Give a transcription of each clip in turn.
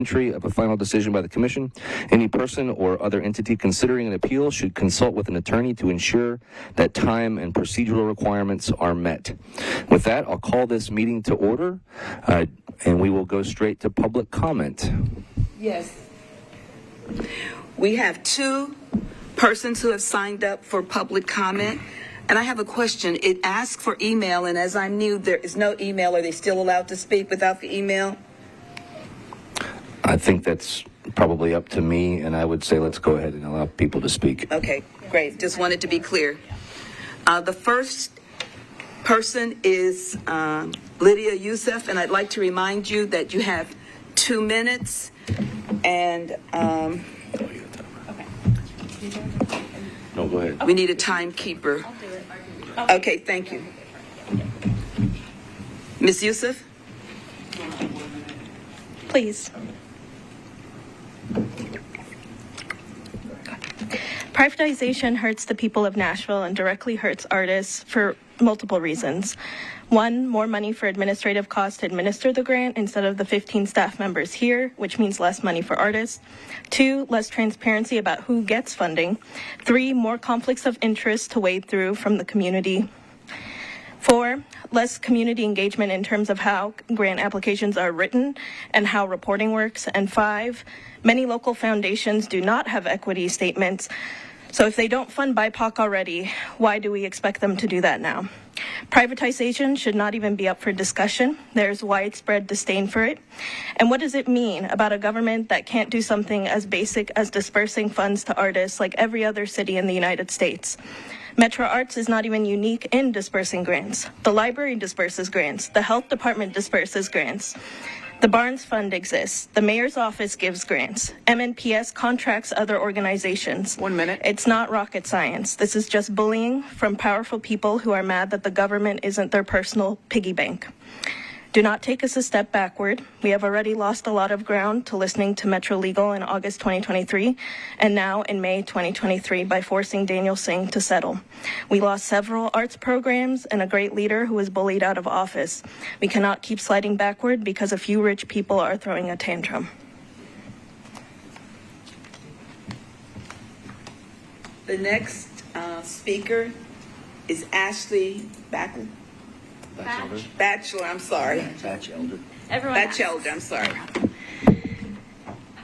entry of a final decision by the Commission. Any person or other entity considering an appeal should consult with an attorney to ensure that time and procedural requirements are met. With that, I'll call this meeting to order, and we will go straight to public comment. Yes. We have two persons who have signed up for public comment. And I have a question. It asks for email, and as I'm new, there is no email. Are they still allowed to speak without the email? I think that's probably up to me, and I would say let's go ahead and allow people to speak. Okay, great. Just wanted to be clear. The first person is Lydia Youssef, and I'd like to remind you that you have 2 minutes, and No, go ahead. we need a timekeeper. I'll do it. Okay, thank you. Ms. Youssef? Please. Privatization hurts the people of Nashville and directly hurts artists for multiple reasons. One, more money for administrative costs to administer the grant instead of the 15 staff members here, which means less money for artists. 2, less transparency about who gets funding. 3, more conflicts of interest to wade through from the community. 4, less community engagement in terms of how grant applications are written and how reporting works. And 5, many local foundations do not have equity statements. So if they don't fund BIPOC already, why do we expect them to do that now? Privatization should not even be up for discussion. There's widespread disdain for it. And what does it mean about a government that can't do something as basic as dispersing funds to artists like every other city in the United States? Metro Arts is not even unique in dispersing grants. The library disperses grants. The health department disperses grants. The Barnes Fund exists. The mayor's office gives grants. MNPS contracts other organizations. 1 minute. It's not rocket science. This is just bullying from powerful people who are mad that the government isn't their personal piggy bank. Do not take us a step backward. We have already lost a lot of ground to listening to Metro Legal in August 2023, and now in May 2023 by forcing Daniel Singh to settle. We lost several arts programs and a great leader who was bullied out of office. We cannot keep sliding backward because a few rich people are throwing a tantrum. The next speaker is Ashley Batchelor, I'm sorry. Batchelder. Batchelder, I'm sorry.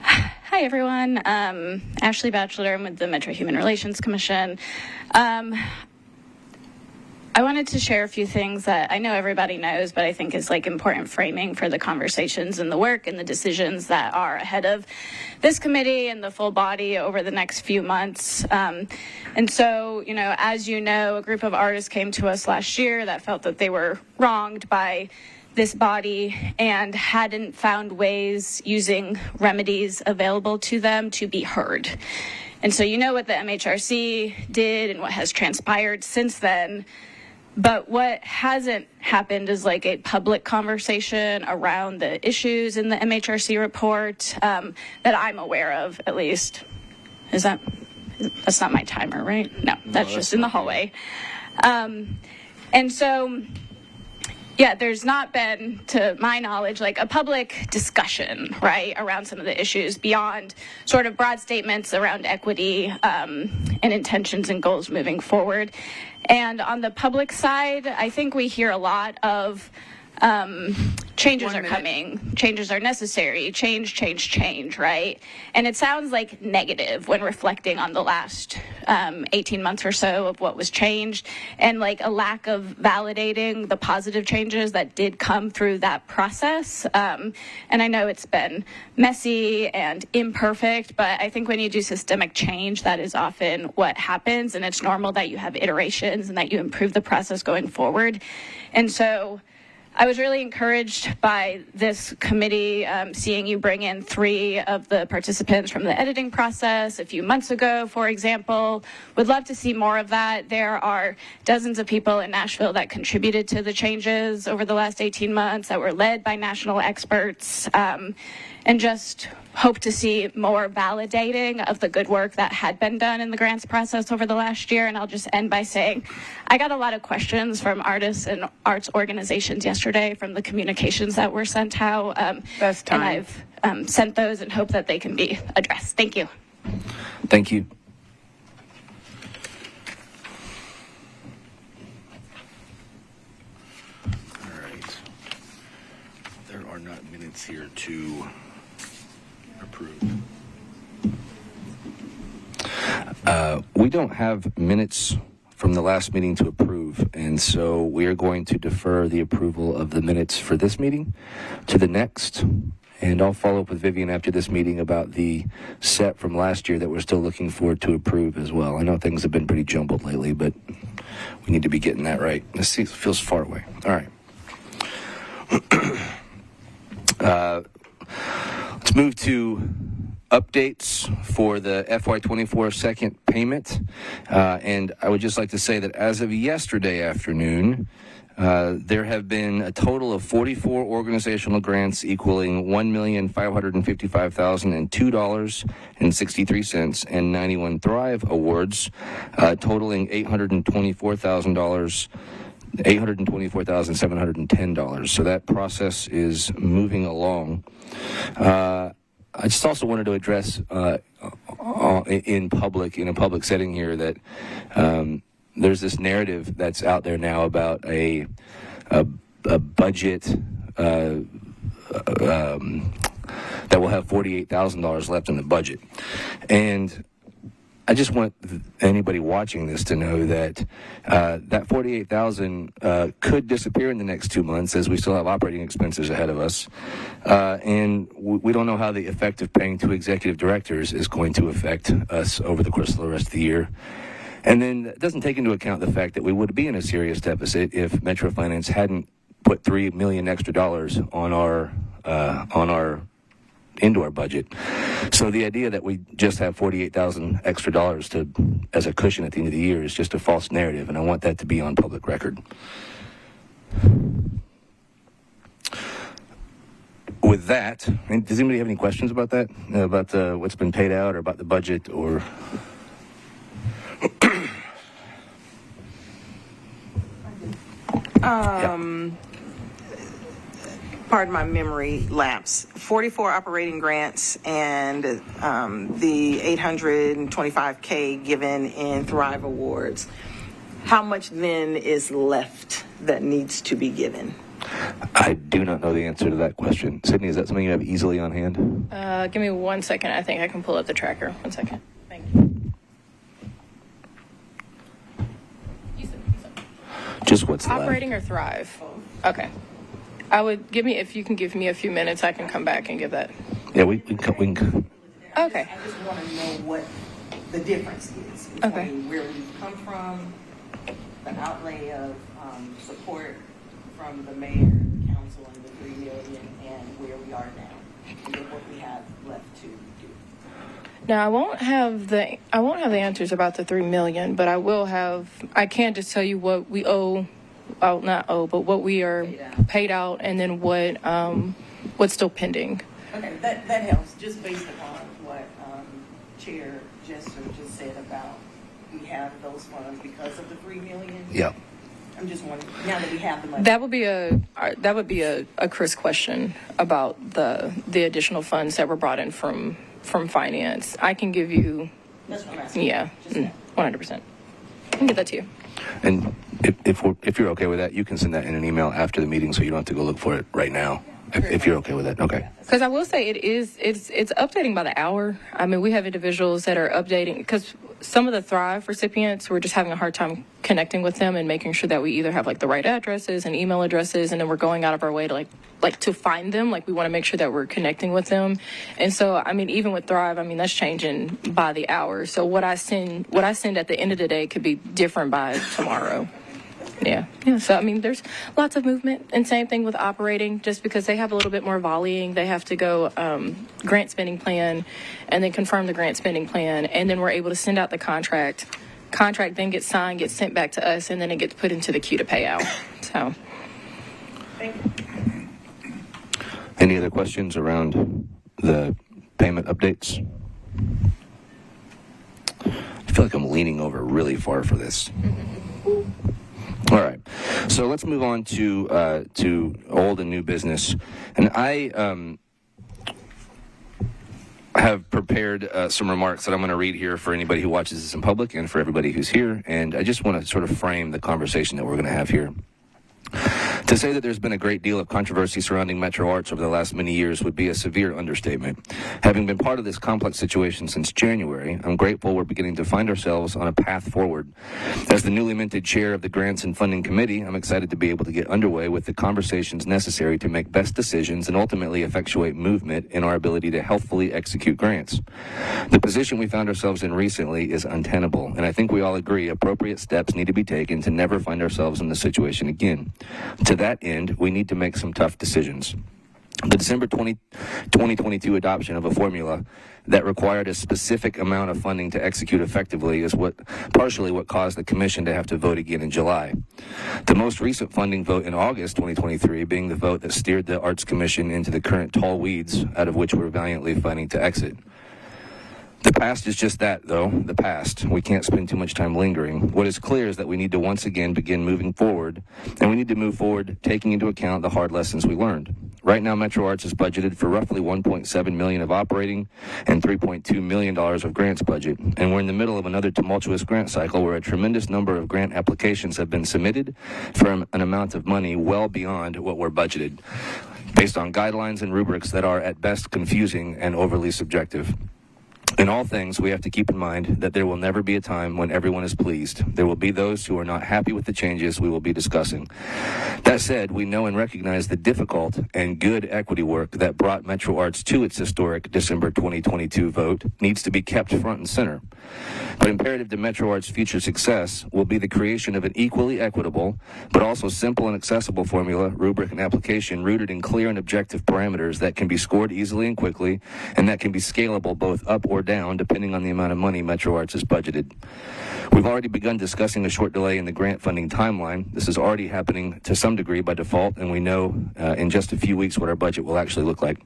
Hi, everyone. Ashley Batchelor. I'm with the Metro Human Relations Commission. I wanted to share a few things that I know everybody knows, but I think is like important framing for the conversations and the work and the decisions that are ahead of this committee and the full body over the next few months. And so, as you know, a group of artists came to us last year that felt that they were wronged by this body and hadn't found ways using remedies available to them to be heard. And so you know what the MHRC did and what has transpired since then. But what hasn't happened is like a public conversation around the issues in the MHRC report that I'm aware of, at least. That's not my timer, right? No, that's just in the hallway. And so, yeah, there's not been, to my knowledge, like a public discussion, right, around some of the issues beyond sort of broad statements around equity and intentions and goals moving forward. And on the public side, I think we hear a lot of changes are coming, changes are necessary, change, right? And it sounds like negative when reflecting on the last 18 months or so of what was changed and like a lack of validating the positive changes that did come through that process. And I know it's been messy and imperfect, but I think when you do systemic change, that is often what happens, and it's normal that you have iterations and that you improve the process going forward. And so I was really encouraged by this committee, seeing you bring in 3 of the participants from the editing process a few months ago, for example. Would love to see more of that. There are dozens of people in Nashville that contributed to the changes over the last 18 months that were led by national experts, and just hope to see more validating of the good work that had been done in the grants process over the last year. And I'll just end by saying I got a lot of questions from artists and arts organizations yesterday yesterday from the communications that were sent out. That's time. And I've sent those and hope that they can be addressed. Thank you. Thank you. All right. There are not minutes here to approve. We don't have minutes from the last meeting to approve, and so we are going to defer the approval of the minutes for this meeting to the next. And I'll follow up with Vivian after this meeting about the set from last year that we're still looking forward to approve as well. I know things have been pretty jumbled lately, but we need to be getting that right. This feels far away. All right. Let's move to updates for the FY24 second payment. And I would just like to say that as of yesterday afternoon, there have been a total of 44 organizational grants equaling $1,555,002.63 and 91 Thrive Awards totaling $824,710. So that process is moving along. I just also wanted to address in a public setting here that there's this narrative that's out there now about a budget that will have $48,000 left in the budget. And I just want anybody watching this to know that that $48,000 could disappear in the next 2 months as we still have operating expenses ahead of us. And we don't know how the effect of paying 2 executive directors is going to affect us over the course of the rest of the year. And then it doesn't take into account the fact that we would be in a serious deficit if Metro Finance hadn't put $3 million extra on our into our budget. So the idea that we just have $48,000 extra as a cushion at the end of the year is just a false narrative, and I want that to be on public record. With that, does anybody have any questions about that? About what's been paid out, or about the budget, or? Pardon my memory lapse. 44 operating grants and the $825K given in Thrive Awards. How much then is left that needs to be given? I do not know the answer to that question. Sydney, is that something you have easily on hand? Give me 1 second. I think I can pull up the tracker. 1 second. Thank you. Just what's left? Operating or Thrive? Okay. If you can give me a few minutes, I can come back and give that. Yeah, we can. Okay. I just want to know what the difference is between where we've come from, the outlay of support from the mayor, the council, and the $3 million, and where we are now, and then what we have left to do. Now I won't have the answers about the $3 million, but I can just tell you what we owe. Well, not owe, but what we are paid out, and then what's still pending. Okay, that helps, just based upon what Chair Jester just said about we have those funds because of the $3 million. Yeah. I'm just wondering, now that we have the money. That would be a Chris question about the additional funds that were brought in from finance. I can give you. That's what I'm asking. Yeah, 100%. I can get that to you. And if you're okay with that, you can send that in an email after the meeting, so you don't have to go look for it right now. If you're okay with that, okay. Because I will say it's updating by the hour. I mean, we have individuals that are updating because some of the Thrive recipients, we're just having a hard time connecting with them and making sure that we either have like the right addresses and email addresses, and then we're going out of our way to like to find them. Like we want to make sure that we're connecting with them. And so, I mean, even with Thrive, I mean, that's changing by the hour. So what I send at the end of the day could be different by tomorrow. Yeah. So, I mean, there's lots of movement, and same thing with operating, just because they have a little bit more volleying. They have to go grant spending plan and then confirm the grant spending plan. And then we're able to send out the contract. Contract then gets signed, gets sent back to us, and then it gets put into the queue to pay out. So. Thank you. Any other questions around the payment updates? I feel like I'm leaning over really far for this. All right. So let's move on to old and new business. And I have prepared some remarks that I'm going to read here for anybody who watches this in public and for everybody who's here. And I just want to sort of frame the conversation that we're going to have here. To say that there's been a great deal of controversy surrounding Metro Arts over the last many years would be a severe understatement. Having been part of this complex situation since January, I'm grateful we're beginning to find ourselves on a path forward. As the newly minted chair of the Grants and Funding Committee, I'm excited to be able to get underway with the conversations necessary to make best decisions and ultimately effectuate movement in our ability to healthfully execute grants. The position we found ourselves in recently is untenable, and I think we all agree appropriate steps need to be taken to never find ourselves in this situation again. To that end, we need to make some tough decisions. The December 2022 adoption of a formula that required a specific amount of funding to execute effectively is partially what caused the Commission to have to vote again in July. The most recent funding vote in August 2023 being the vote that steered the Arts Commission into the current tall weeds out of which we're valiantly fighting to exit. The past is just that, though, the past. We can't spend too much time lingering. What is clear is that we need to once again begin moving forward, and we need to move forward taking into account the hard lessons we learned. Right now, Metro Arts is budgeted for roughly $1.7 million of operating and $3.2 million of grants budget, and we're in the middle of another tumultuous grant cycle where a tremendous number of grant applications have been submitted for an amount of money well beyond what we're budgeted, based on guidelines and rubrics that are at best confusing and overly subjective. In all things, we have to keep in mind that there will never be a time when everyone is pleased. There will be those who are not happy with the changes we will be discussing. That said, we know and recognize the difficult and good equity work that brought Metro Arts to its historic December 2022 vote needs to be kept front and center. But imperative to Metro Arts' future success will be the creation of an equally equitable, but also simple and accessible formula, rubric, and application rooted in clear and objective parameters that can be scored easily and quickly, and that can be scalable both up or down depending on the amount of money Metro Arts has budgeted. We've already begun discussing a short delay in the grant funding timeline. This is already happening to some degree by default, and we know in just a few weeks what our budget will actually look like.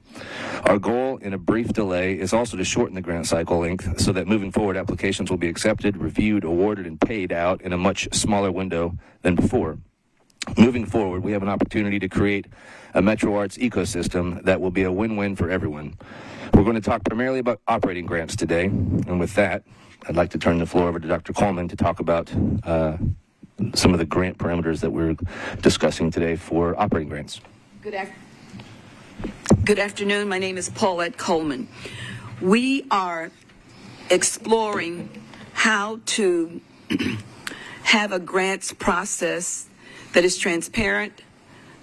Our goal in a brief delay is also to shorten the grant cycle length so that moving forward applications will be accepted, reviewed, awarded, and paid out in a much smaller window than before. Moving forward, we have an opportunity to create a Metro Arts ecosystem that will be a win-win for everyone. We're going to talk primarily about operating grants today, and with that, I'd like to turn the floor over to Dr. Coleman to talk about some of the grant parameters that we're discussing today for operating grants. Good afternoon. My name is Paulette Coleman. We are exploring how to have a grants process that is transparent,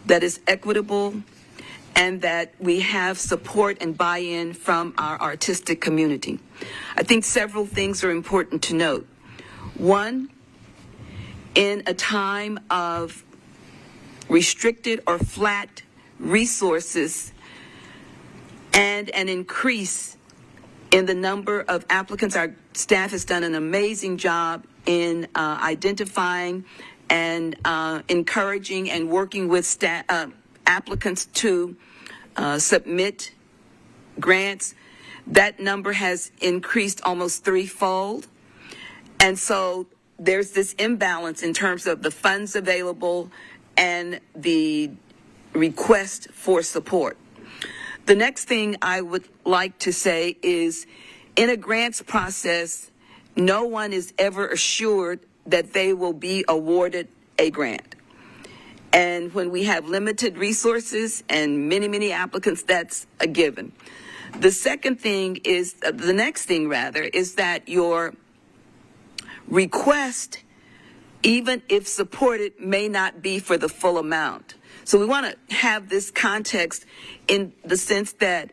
that is equitable, and that we have support and buy-in from our artistic community. I think several things are important to note. One, in a time of restricted or flat resources and an increase in the number of applicants, our staff has done an amazing job in identifying and encouraging and working with applicants to submit grants. That number has increased almost threefold. And so there's this imbalance in terms of the funds available and the request for support. The next thing I would like to say is, in a grants process, no one is ever assured that they will be awarded a grant. And when we have limited resources and many, many applicants, that's a given. The second thing is, the next thing rather, is that your request, even if supported, may not be for the full amount. So we want to have this context in the sense that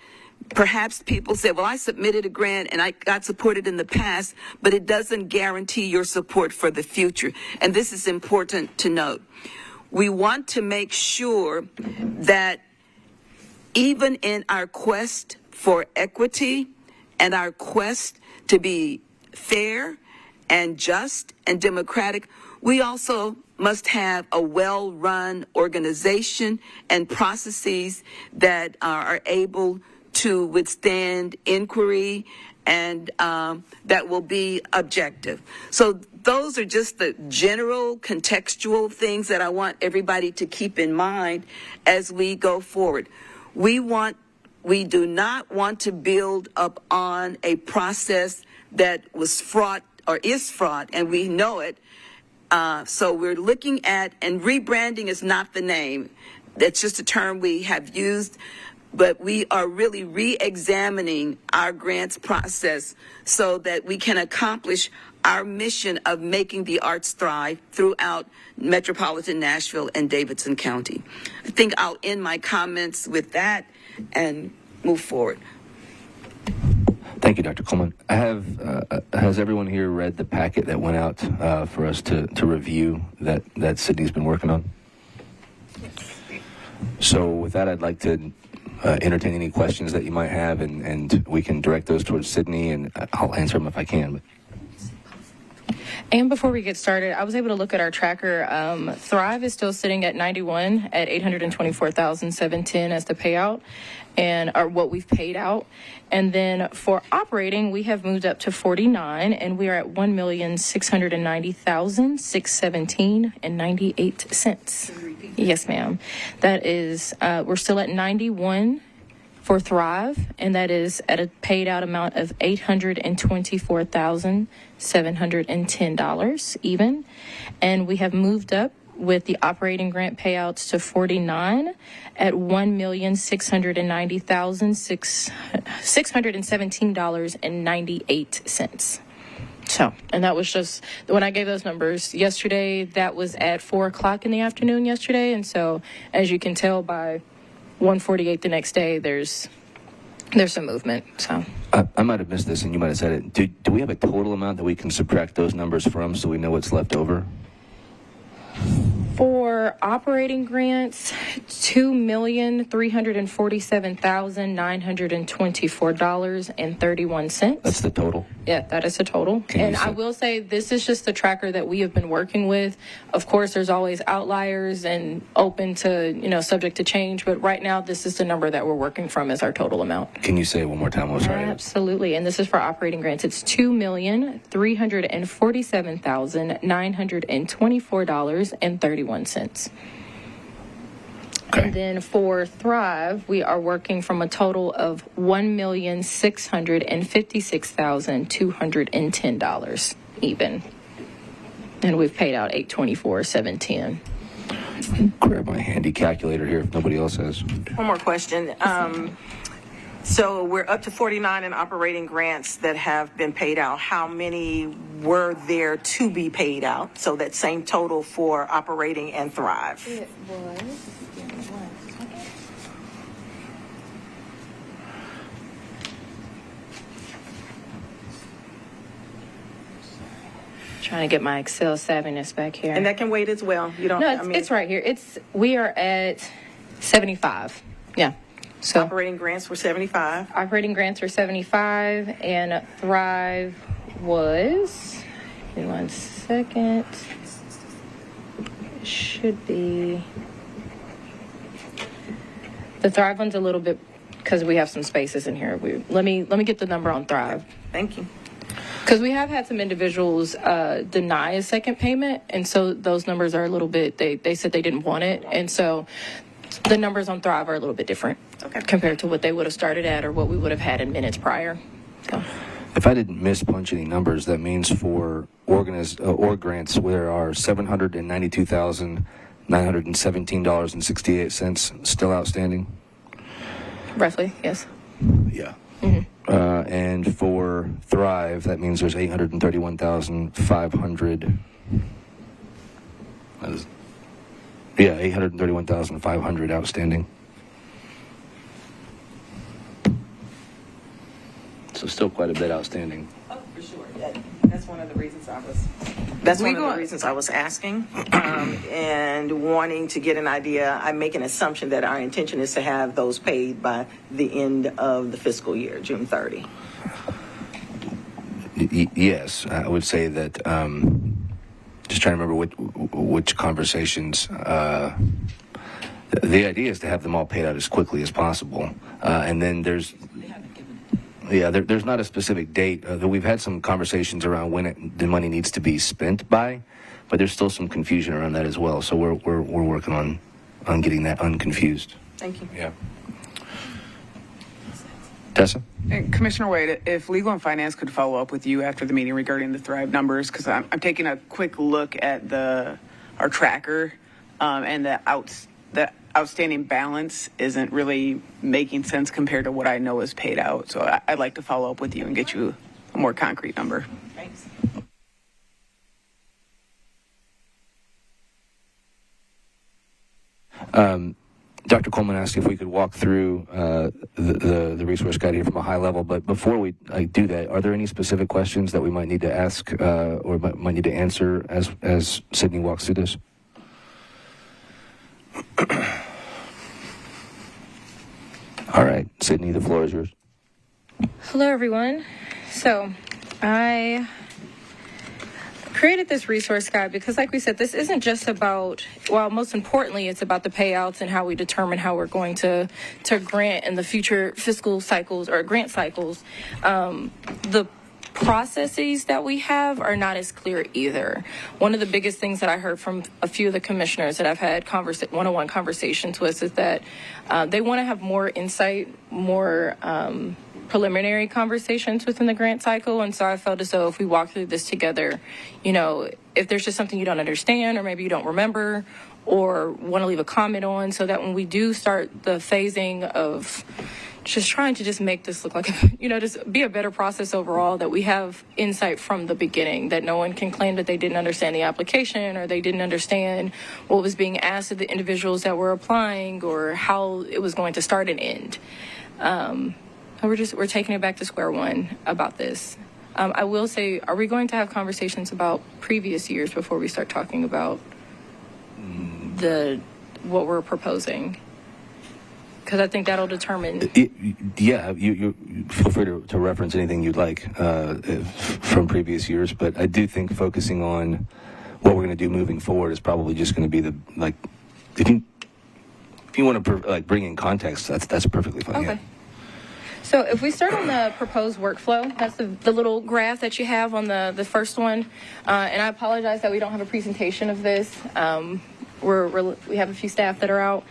perhaps people say, well, I submitted a grant and I got supported in the past, but it doesn't guarantee your support for the future. And this is important to note. We want to make sure that even in our quest for equity and our quest to be fair and just and democratic, we also must have a well-run organization and processes that are able to withstand inquiry and that will be objective. So those are just the general contextual things that I want everybody to keep in mind as we go forward. We do not want to build up on a process that was fraught or is fraught, and we know it. So we're looking at, and rebranding is not the name. That's just a term we have used, but we are really re-examining our grants process so that we can accomplish our mission of making the arts thrive throughout Metropolitan Nashville and Davidson County. I think I'll end my comments with that and move forward. Thank you, Dr. Coleman. Has everyone here read the packet that went out for us to review that Sydney's been working on? So with that, I'd like to entertain any questions that you might have, and we can direct those towards Sydney, and I'll answer them if I can. And before we get started, I was able to look at our tracker. Thrive is still sitting at 91 at $824,710 as the payout, and or what we've paid out. And then for operating, we have moved up to 49, and we are at $1,690,617.98. Yes, ma'am. That is, we're still at 91 for Thrive, and that is at a paid out amount of $824,710 even. And we have moved up with the operating grant payouts to 49 at $1,617,617.98. So, and that was just, when I gave those numbers yesterday, that was at 4 o'clock in the afternoon yesterday. And so, as you can tell by 1:48 the next day, there's some movement. So I might have missed this, and you might have said it. Do we have a total amount that we can subtract those numbers from so we know what's left over? for operating grants, $2,347,924.31. That's the total? Yeah, that is the total. And I will say this is just the tracker that we have been working with. Of course, there's always outliers and open to, subject to change. But right now, this is the number that we're working from as our total amount. Can you say it one more time? I'm sorry. Absolutely. And this is for operating grants. It's $2,347,924.31. Okay. And then for Thrive, we are working from a total of $1,656,210 even. And we've paid out $824,710. Grab my handy calculator here if nobody else has. One more question. So we're up to 49 in operating grants that have been paid out. How many were there to be paid out? So that same total for operating and Thrive. It was. Trying to get my Excel savviness back here. And that can wait as well. You don't. No, it's right here. We are at 75. Yeah. So operating grants were 75. Operating grants were 75, and Thrive was. Give me 1 second. It should be. The Thrive one's a little bit because we have some spaces in here. Let me get the number on Thrive. Thank you. Because we have had some individuals deny a second payment, and so those numbers are a little bit. They said they didn't want it, and so the numbers on Thrive are a little bit different compared to what they would have started at or what we would have had in minutes prior. So. If I didn't mispunch any numbers, that means for org grants there are $792,917.68 still outstanding. Roughly, yes. Yeah. Mm-hmm. And for Thrive, that means there's 831,500. 831,500 outstanding. So still quite a bit outstanding. Oh, for sure. That's one of the reasons I was. That's one of the reasons I was asking and wanting to get an idea. I make an assumption that our intention is to have those paid by the end of the fiscal year, June 30. Yes, I would say that. Just trying to remember which conversations. The idea is to have them all paid out as quickly as possible, and then there's. Yeah, there's not a specific date. We've had some conversations around when the money needs to be spent by, but there's still some confusion around that as well. So we're working on getting that unconfused. Thank you. Yeah. Tessa? And Commissioner Wade, if Legal and Finance could follow up with you after the meeting regarding the Thrive numbers, because I'm taking a quick look at our tracker, and the outstanding balance isn't really making sense compared to what I know is paid out. So I'd like to follow up with you and get you a more concrete number. Thanks. Dr. Coleman asked if we could walk through the resource guide here from a high level, but before we do that, are there any specific questions that we might need to ask or might need to answer as Sydney walks through this? All right, Sydney, the floor is yours. Hello, everyone. So I created this resource guide because, like we said, this isn't just about, well, most importantly, it's about the payouts and how we determine how we're going to grant in the future fiscal cycles or grant cycles. The processes that we have are not as clear either. One of the biggest things that I heard from a few of the commissioners that I've had one-on-one conversations with is that they want to have more insight, more preliminary conversations within the grant cycle. And so I felt as though if we walk through this together, you know, if there's just something you don't understand or maybe you don't remember or want to leave a comment on, so that when we do start the phasing of just trying to just make this look like, you know, just be a better process overall, that we have insight from the beginning, that no one can claim that they didn't understand the application or they didn't understand what was being asked of the individuals that were applying or how it was going to start and end. We're taking it back to square one about this. I will say, are we going to have conversations about previous years before we start talking about what we're proposing? Because I think that'll determine. Yeah, you feel free to reference anything you'd like from previous years, but I do think focusing on what we're going to do moving forward is probably just going to be if you want to bring in context, that's perfectly fine. Okay. Yeah. So if we start on the proposed workflow, that's the little graph that you have on the first one. And I apologize that we don't have a presentation of this. We have a few staff that are out.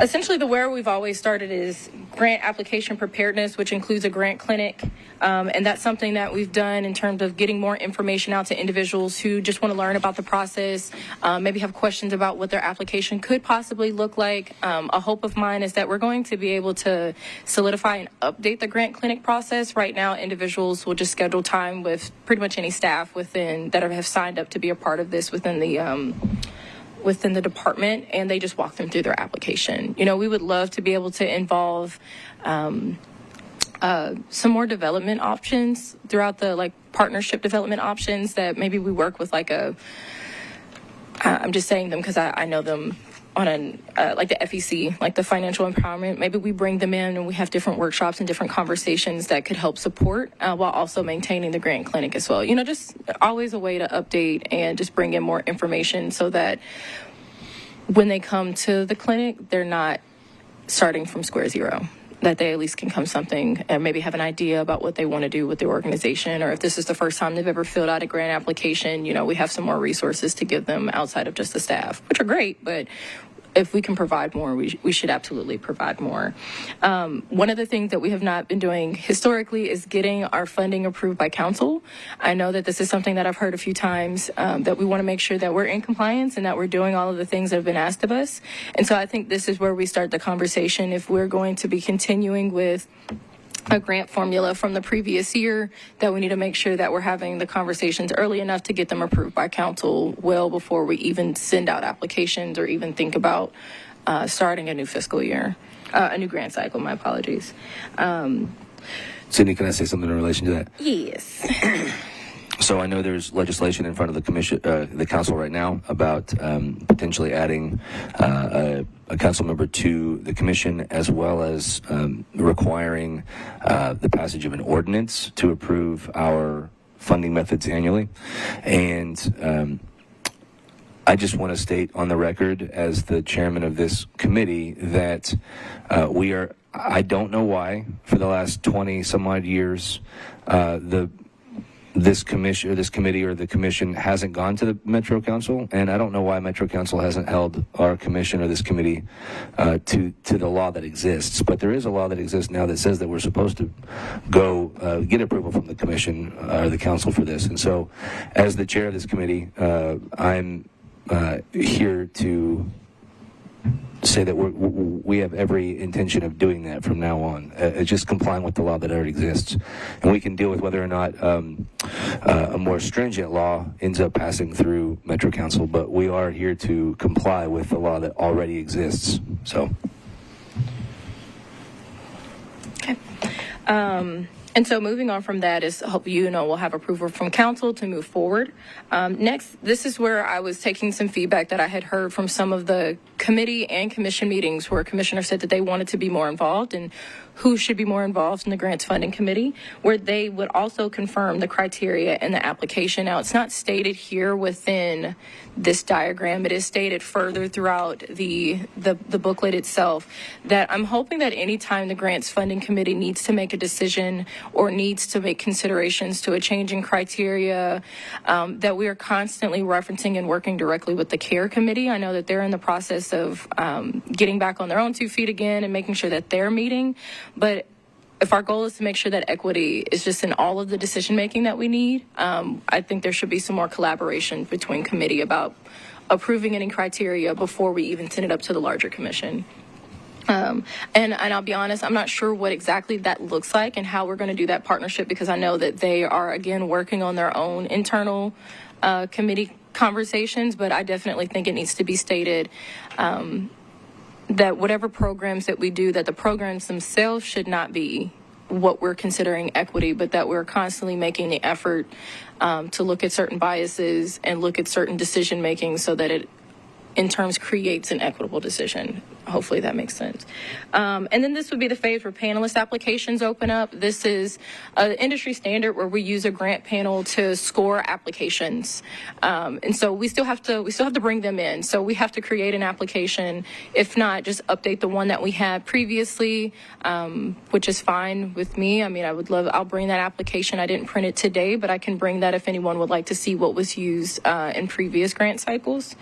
Essentially, where we've always started is grant application preparedness, which includes a grant clinic. And that's something that we've done in terms of getting more information out to individuals who just want to learn about the process, maybe have questions about what their application could possibly look like. A hope of mine is that we're going to be able to solidify and update the grant clinic process. Right now, individuals will just schedule time with pretty much any staff that have signed up to be a part of this within the department, and they just walk them through their application. You know, we would love to be able to involve some more development options throughout the partnership development options that maybe we work with I'm just saying them because I know them on the FEC, like the financial empowerment. Maybe we bring them in and we have different workshops and different conversations that could help support while also maintaining the grant clinic as well. You know, just always a way to update and just bring in more information so that when they come to the clinic, they're not starting from square zero, that they at least can come something and maybe have an idea about what they want to do with the organization, or if this is the first time they've ever filled out a grant application, you know, we have some more resources to give them outside of just the staff, which are great, but if we can provide more, we should absolutely provide more. One of the things that we have not been doing historically is getting our funding approved by council. I know that this is something that I've heard a few times, that we want to make sure that we're in compliance and that we're doing all of the things that have been asked of us. And so I think this is where we start the conversation. If we're going to be continuing with a grant formula from the previous year, that we need to make sure that we're having the conversations early enough to get them approved by council well before we even send out applications or even think about starting a new fiscal year, a new grant cycle, my apologies. Sydney, can I say something in relation to that? Yes. So I know there's legislation in front of the commission, the council right now about potentially adding a council member to the commission, as well as requiring the passage of an ordinance to approve our funding methods annually. And I just want to state on the record as the chairman of this committee that we are I don't know why for the last 20 some odd years this committee or the commission hasn't gone to the Metro Council, and I don't know why Metro Council hasn't held our commission or this committee to the law that exists. But there is a law that exists now that says that we're supposed to go get approval from the commission or the council for this. And so, as the chair of this committee, I'm here to say that we have every intention of doing that from now on, just complying with the law that already exists. And we can deal with whether or not a more stringent law ends up passing through Metro Council, but we are here to comply with the law that already exists. So. Okay. And so moving on from that is, hope we'll have approval from council to move forward. Next, this is where I was taking some feedback that I had heard from some of the committee and commission meetings where commissioners said that they wanted to be more involved and who should be more involved in the grants funding committee, where they would also confirm the criteria and the application. Now, it's not stated here within this diagram. It is stated further throughout the booklet itself that I'm hoping that anytime the grants funding committee needs to make a decision or needs to make considerations to a change in criteria, that we are constantly referencing and working directly with the CARE committee. I know that they're in the process of getting back on their own 2 feet again and making sure that they're meeting. But if our goal is to make sure that equity is just in all of the decision making that we need, I think there should be some more collaboration between committee about approving any criteria before we even send it up to the larger commission. And I'll be honest, I'm not sure what exactly that looks like and how we're going to do that partnership, because I know that they are, again, working on their own internal committee conversations, but I definitely think it needs to be stated that whatever programs that we do, that the programs themselves should not be what we're considering equity, but that we're constantly making the effort to look at certain biases and look at certain decision making so that it in terms creates an equitable decision. Hopefully that makes sense. And then this would be the phase where panelist applications open up. This is an industry standard where we use a grant panel to score applications. And so we still have to bring them in. So we have to create an application. If not, just update the one that we had previously, which is fine with me. I mean, I'll bring that application. I didn't print it today, but I can bring that if anyone would like to see what was used in previous grant cycles.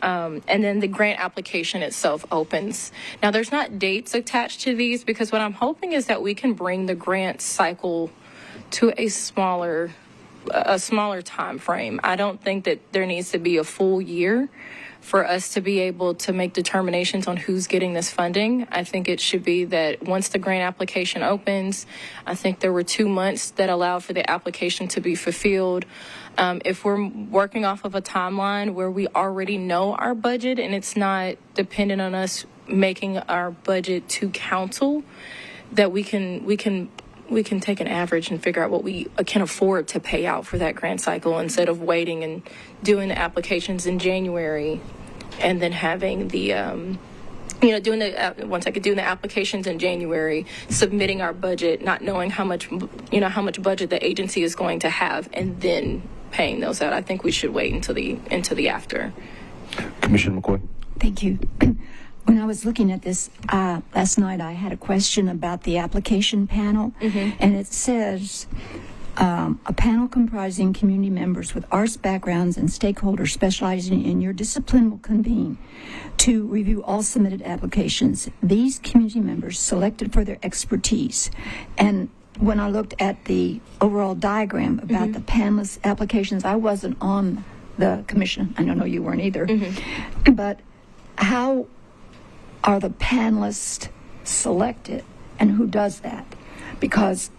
And then the grant application itself opens. Now, there's not dates attached to these, because what I'm hoping is that we can bring the grant cycle to a smaller time frame. I don't think that there needs to be a full year for us to be able to make determinations on who's getting this funding. I think it should be that once the grant application opens, I think there were 2 months that allowed for the application to be fulfilled. If we're working off of a timeline where we already know our budget and it's not dependent on us making our budget to council, that we can take an average and figure out what we can afford to pay out for that grant cycle, instead of waiting and doing the applications in January and then having the doing the applications in January, submitting our budget, not knowing how much budget the agency is going to have, and then paying those out. I think we should wait until the after. Commissioner McCoy. Thank you. When I was looking at this last night, I had a question about the application panel, and it says a panel comprising community members with arts backgrounds and stakeholders specializing in your discipline will convene to review all submitted applications. These community members selected for their expertise. And when I looked at the overall diagram about the panelist applications, I wasn't on the commission. I don't know you weren't either. But how are the panelists selected, and who does that? Because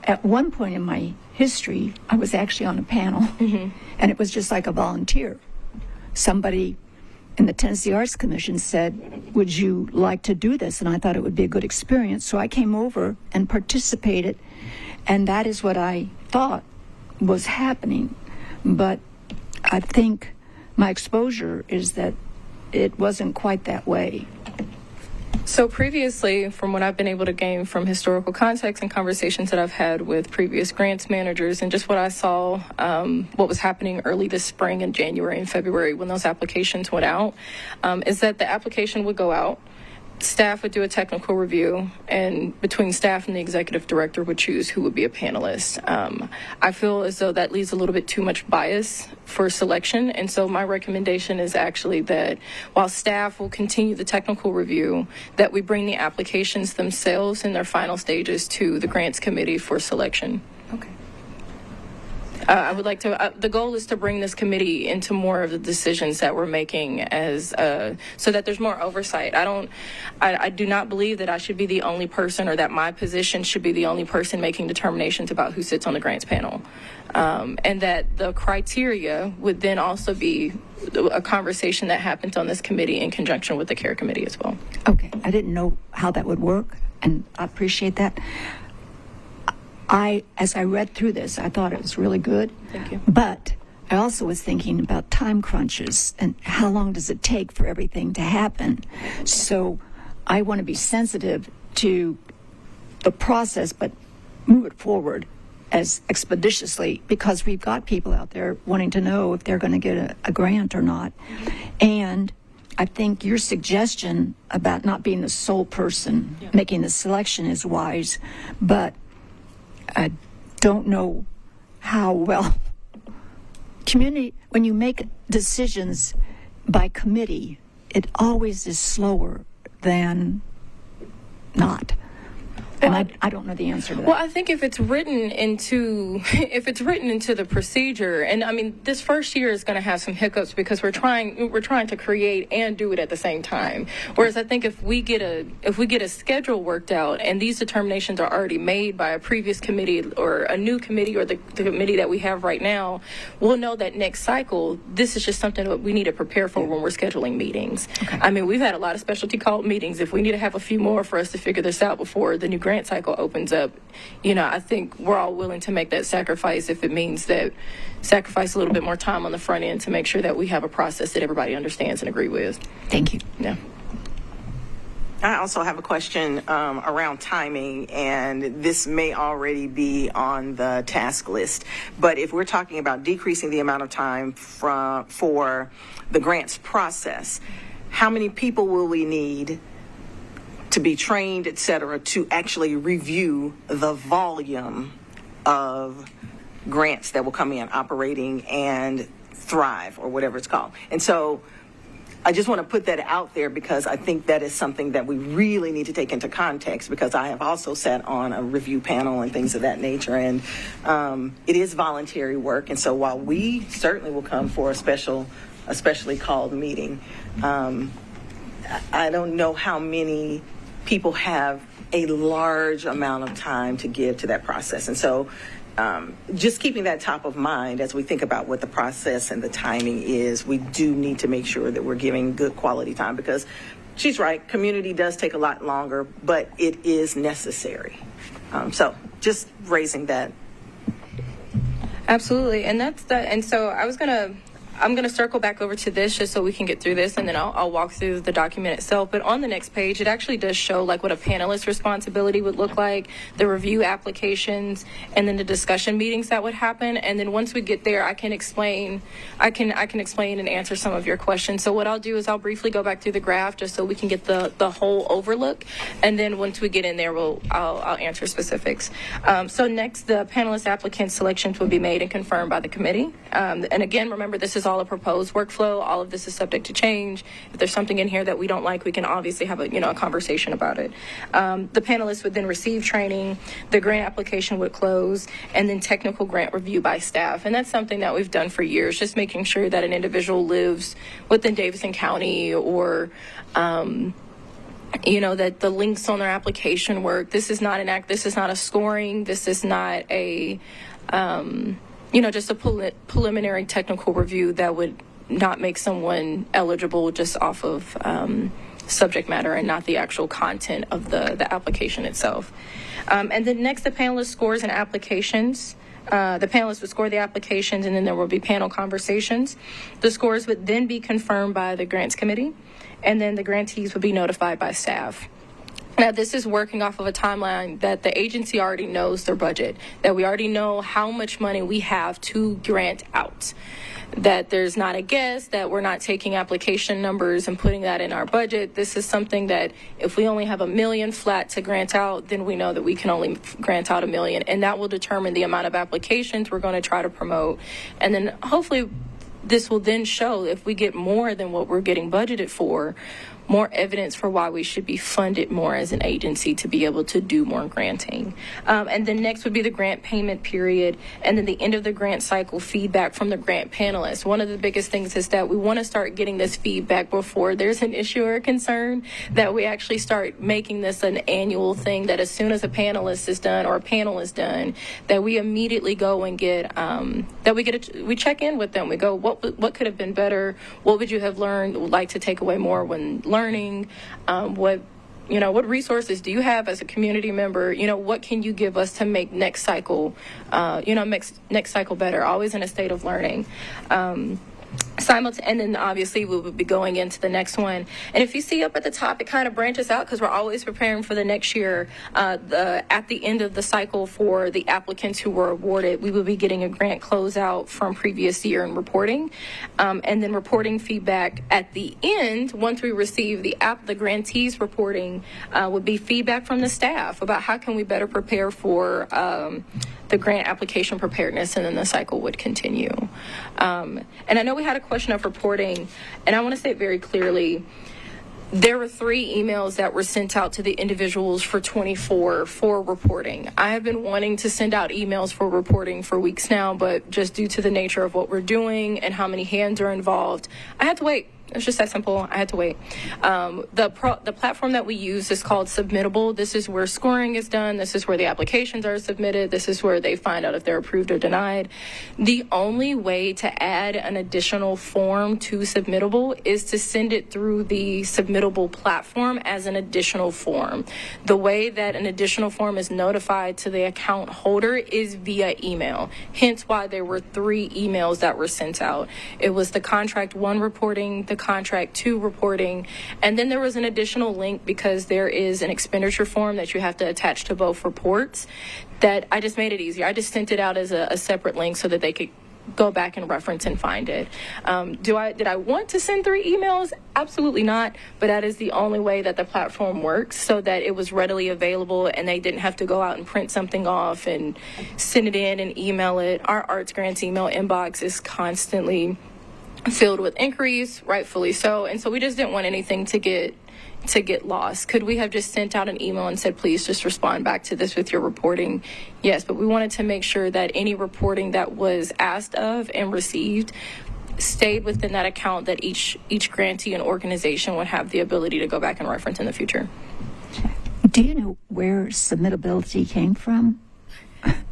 at one point in my history, I was actually on a panel, and it was just like a volunteer. Somebody in the Tennessee Arts Commission said, would you like to do this? And I thought it would be a good experience. So I came over and participated, and that is what I thought was happening. But I think my exposure is that it wasn't quite that way. So previously, from what I've been able to gain from historical context and conversations that I've had with previous grants managers, and just what I saw, what was happening early this spring in January and February when those applications went out, is that the application would go out. Staff would do a technical review, and between staff and the executive director would choose who would be a panelist. I feel as though that leaves a little bit too much bias for selection, and so my recommendation is actually that while staff will continue the technical review, that we bring the applications themselves in their final stages to the grants committee for selection. Okay. I would like to, the goal is to bring this committee into more of the decisions that we're making as, so that there's more oversight. I do not believe that I should be the only person, or that my position should be the only person making determinations about who sits on the grants panel. And that the criteria would then also be a conversation that happens on this committee in conjunction with the CARE committee as well. Okay, I didn't know how that would work, and I appreciate that. As I read through this, I thought it was really good. Thank you. But I also was thinking about time crunches and how long does it take for everything to happen. So I want to be sensitive to the process, but move it forward as expeditiously, because we've got people out there wanting to know if they're going to get a grant or not. And I think your suggestion about not being the sole person making the selection is wise, but I don't know how well when you make decisions by committee, it always is slower than not. And I don't know the answer to that. Well, I think if it's written into the procedure, and I mean, this first year is going to have some hiccups because we're trying to create and do it at the same time. Whereas I think if we get a schedule worked out and these determinations are already made by a previous committee or a new committee or the committee that we have right now, we'll know that next cycle this is just something that we need to prepare for when we're scheduling meetings. Okay. I mean, we've had a lot of specialty called meetings. If we need to have a few more for us to figure this out before the new grant cycle opens up, I think we're all willing to make that sacrifice if it means that sacrifice a little bit more time on the front end to make sure that we have a process that everybody understands and agree with. Thank you. Yeah. I also have a question around timing, and this may already be on the task list, but if we're talking about decreasing the amount of time for the grants process, how many people will we need to be trained, et cetera, to actually review the volume of grants that will come in, operating and Thrive, or whatever it's called? And so I just want to put that out there because I think that is something that we really need to take into context, because I have also sat on a review panel and things of that nature, and it is voluntary work. And so while we certainly will come for a specially called meeting, I don't know how many people have a large amount of time to give to that process. And so just keeping that top of mind as we think about what the process and the timing is, we do need to make sure that we're giving good quality time, because she's right, community does take a lot longer, but it is necessary. So just raising that. Absolutely. And that's that. And so I'm going to circle back over to this just so we can get through this, and then I'll walk through the document itself. But on the next page, it actually does show like what a panelist responsibility would look like, the review applications, and then the discussion meetings that would happen. And then once we get there, I can explain and answer some of your questions. So what I'll do is I'll briefly go back through the graph just so we can get the whole overlook. And then once we get in there, I'll answer specifics. So next, the panelist applicant selections will be made and confirmed by the committee. And again, remember, this is all a proposed workflow. All of this is subject to change. If there's something in here that we don't like, we can obviously have a conversation about it. The panelists would then receive training, the grant application would close, and then technical grant review by staff. And that's something that we've done for years, just making sure that an individual lives within Davidson County, or that the links on their application work. This is not this is not a scoring. This is not a just a preliminary technical review that would not make someone eligible just off of subject matter and not the actual content of the application itself. And then next, the panelist scores and applications. The panelists would score the applications, and then there will be panel conversations. The scores would then be confirmed by the grants committee, and then the grantees would be notified by staff. Now, this is working off of a timeline that the agency already knows their budget, that we already know how much money we have to grant out. that there's not a guess, that we're not taking application numbers and putting that in our budget. This is something that if we only have $1 million flat to grant out, then we know that we can only grant out $1 million, and that will determine the amount of applications we're going to try to promote. And then hopefully this will then show, if we get more than what we're getting budgeted for, more evidence for why we should be funded more as an agency to be able to do more granting. And then next would be the grant payment period, and then the end of the grant cycle feedback from the grant panelists. One of the biggest things is that we want to start getting this feedback before there's an issue or a concern, that we actually start making this an annual thing, that as soon as a panelist is done or a panel is done, that we immediately go and get, we check in with them. We go, what could have been better? What would you have learned, would like to take away more when learning? What resources do you have as a community member? What can you give us to make next cycle, next cycle better? Always in a state of learning. And then obviously we will be going into the next one. And if you see up at the top, it kind of branches out because we're always preparing for the next year. At the end of the cycle for the applicants who were awarded, we will be getting a grant closeout from previous year and reporting. And then reporting feedback at the end, once we receive the grantees reporting, would be feedback from the staff about how can we better prepare for the grant application preparedness, and then the cycle would continue. And I know we had a question of reporting, and I want to say it very clearly. There were 3 emails that were sent out to the individuals for 24 for reporting. I have been wanting to send out emails for reporting for weeks now, but just due to the nature of what we're doing and how many hands are involved, I had to wait. It's just that simple. I had to wait. The platform that we use is called Submittable. This is where scoring is done. This is where the applications are submitted. This is where they find out if they're approved or denied. The only way to add an additional form to Submittable is to send it through the Submittable platform as an additional form. The way that an additional form is notified to the account holder is via email. Hence why there were 3 emails that were sent out. It was the Contract 1 reporting, the Contract 2 reporting, and then there was an additional link because there is an expenditure form that you have to attach to both reports, that I just made it easier. I just sent it out as a separate link so that they could go back and reference and find it. Did I want to send 3 emails? Absolutely not, but that is the only way that the platform works, so that it was readily available and they didn't have to go out and print something off and send it in and email it. Our Arts Grants email inbox is constantly filled with inquiries, rightfully so, and so we just didn't want anything to get lost. Could we have just sent out an email and said, please just respond back to this with your reporting? Yes, but we wanted to make sure that any reporting that was asked of and received stayed within that account, that each grantee and organization would have the ability to go back and reference in the future. Do you know where submittability came from?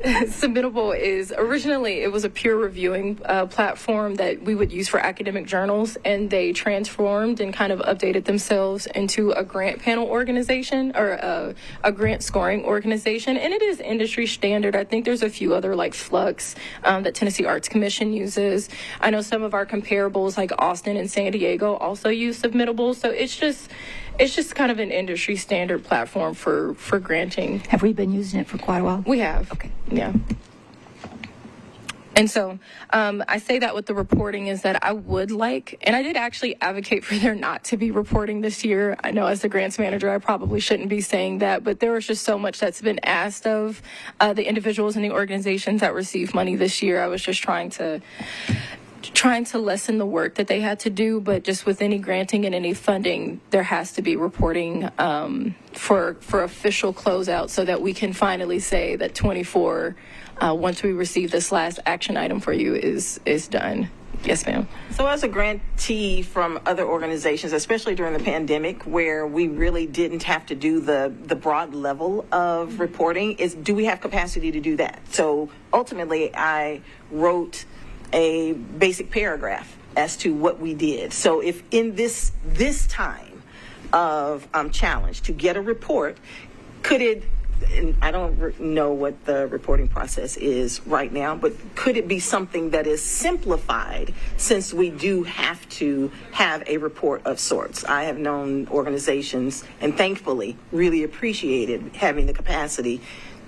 Submittable is originally, it was a peer reviewing platform that we would use for academic journals, and they transformed and kind of updated themselves into a grant panel organization, or a grant scoring organization, and it is industry standard. I think there's a few other like Flux that Tennessee Arts Commission uses. I know some of our comparables like Austin and San Diego also use Submittable, so it's just kind of an industry standard platform for granting. Have we been using it for quite a while? We have. Okay. Yeah. And so I say that with the reporting is that I would like, and I did actually advocate for there not to be reporting this year. I know as the grants manager, I probably shouldn't be saying that, but there was just so much that's been asked of the individuals and the organizations that receive money this year. I was just trying to lessen the work that they had to do, but just with any granting and any funding, there has to be reporting for official closeout, so that we can finally say that 24, once we receive this last action item for you, is done. Yes, ma'am. So as a grantee from other organizations, especially during the pandemic, where we really didn't have to do the broad level of reporting, do we have capacity to do that? So ultimately, I wrote a basic paragraph as to what we did. So if in this time of challenge to get a report, could it, and I don't know what the reporting process is right now, but could it be something that is simplified, since we do have to have a report of sorts? I have known organizations, and thankfully really appreciated having the capacity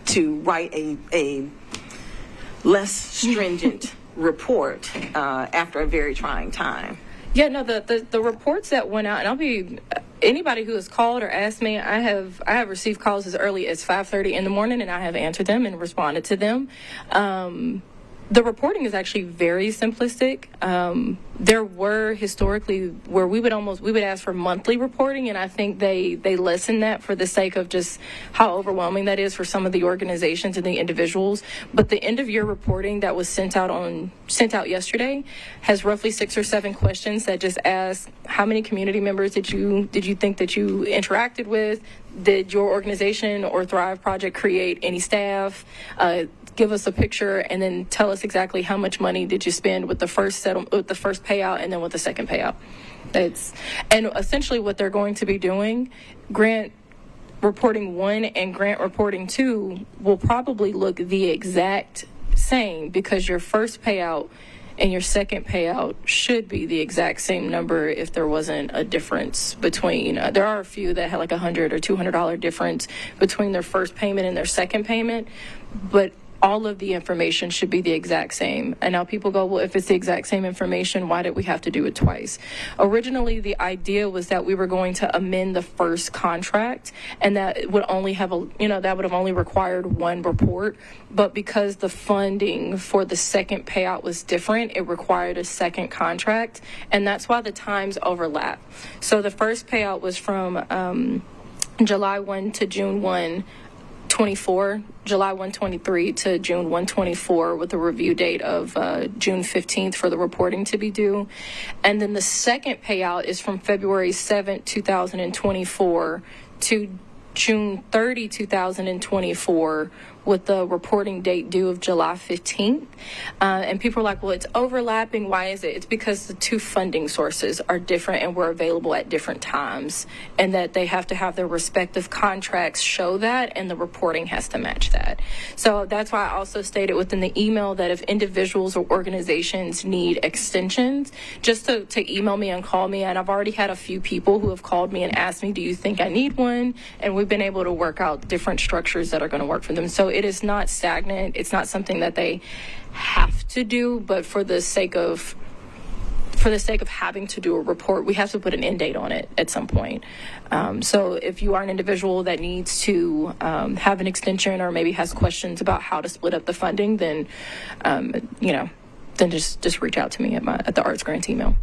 to write a less stringent report after a very trying time. Yeah, no, the reports that went out, and anybody who has called or asked me, I have received calls as early as 5:30 in the morning, and I have answered them and responded to them. The reporting is actually very simplistic. There were historically where we would ask for monthly reporting, and I think they lessen that for the sake of just how overwhelming that is for some of the organizations and the individuals. But the end of year reporting that was sent out yesterday has roughly 6 or 7 questions that just ask how many community members did you think that you interacted with? Did your organization or Thrive Project create any staff? Give us a picture, and then tell us exactly how much money did you spend with the first payout and then with the second payout. And essentially what they're going to be doing, grant reporting 1 and grant reporting 2 will probably look the exact same, because your first payout and your second payout should be the exact same number if there wasn't a difference between, there are a few that had like $100 or $200 difference between their first payment and their second payment, but all of the information should be the exact same. And now people go, well, if it's the exact same information, why did we have to do it twice? Originally, the idea was that we were going to amend the first contract, and that would only have that would have only required 1 report. But because the funding for the second payout was different, it required a second contract, and that's why the times overlap. So the first payout was from July 1 to June 1, 24, July 123 to June 124, with a review date of June 15th for the reporting to be due. And then the second payout is from February 7th, 2024 to June 30, 2024, with the reporting date due of July 15th. And people are like, well, it's overlapping. Why is it? It's because the 2 funding sources are different and were available at different times, and that they have to have their respective contracts show that, and the reporting has to match that. So that's why I also stated within the email that if individuals or organizations need extensions, just to email me and call me. And I've already had a few people who have called me and asked me, do you think I need one? And we've been able to work out different structures that are going to work for them. So it is not stagnant. It's not something that they have to do, but for the sake of having to do a report, we have to put an end date on it at some point. So if you are an individual that needs to have an extension, or maybe has questions about how to split up the funding, then just reach out to me at the Arts Grant email.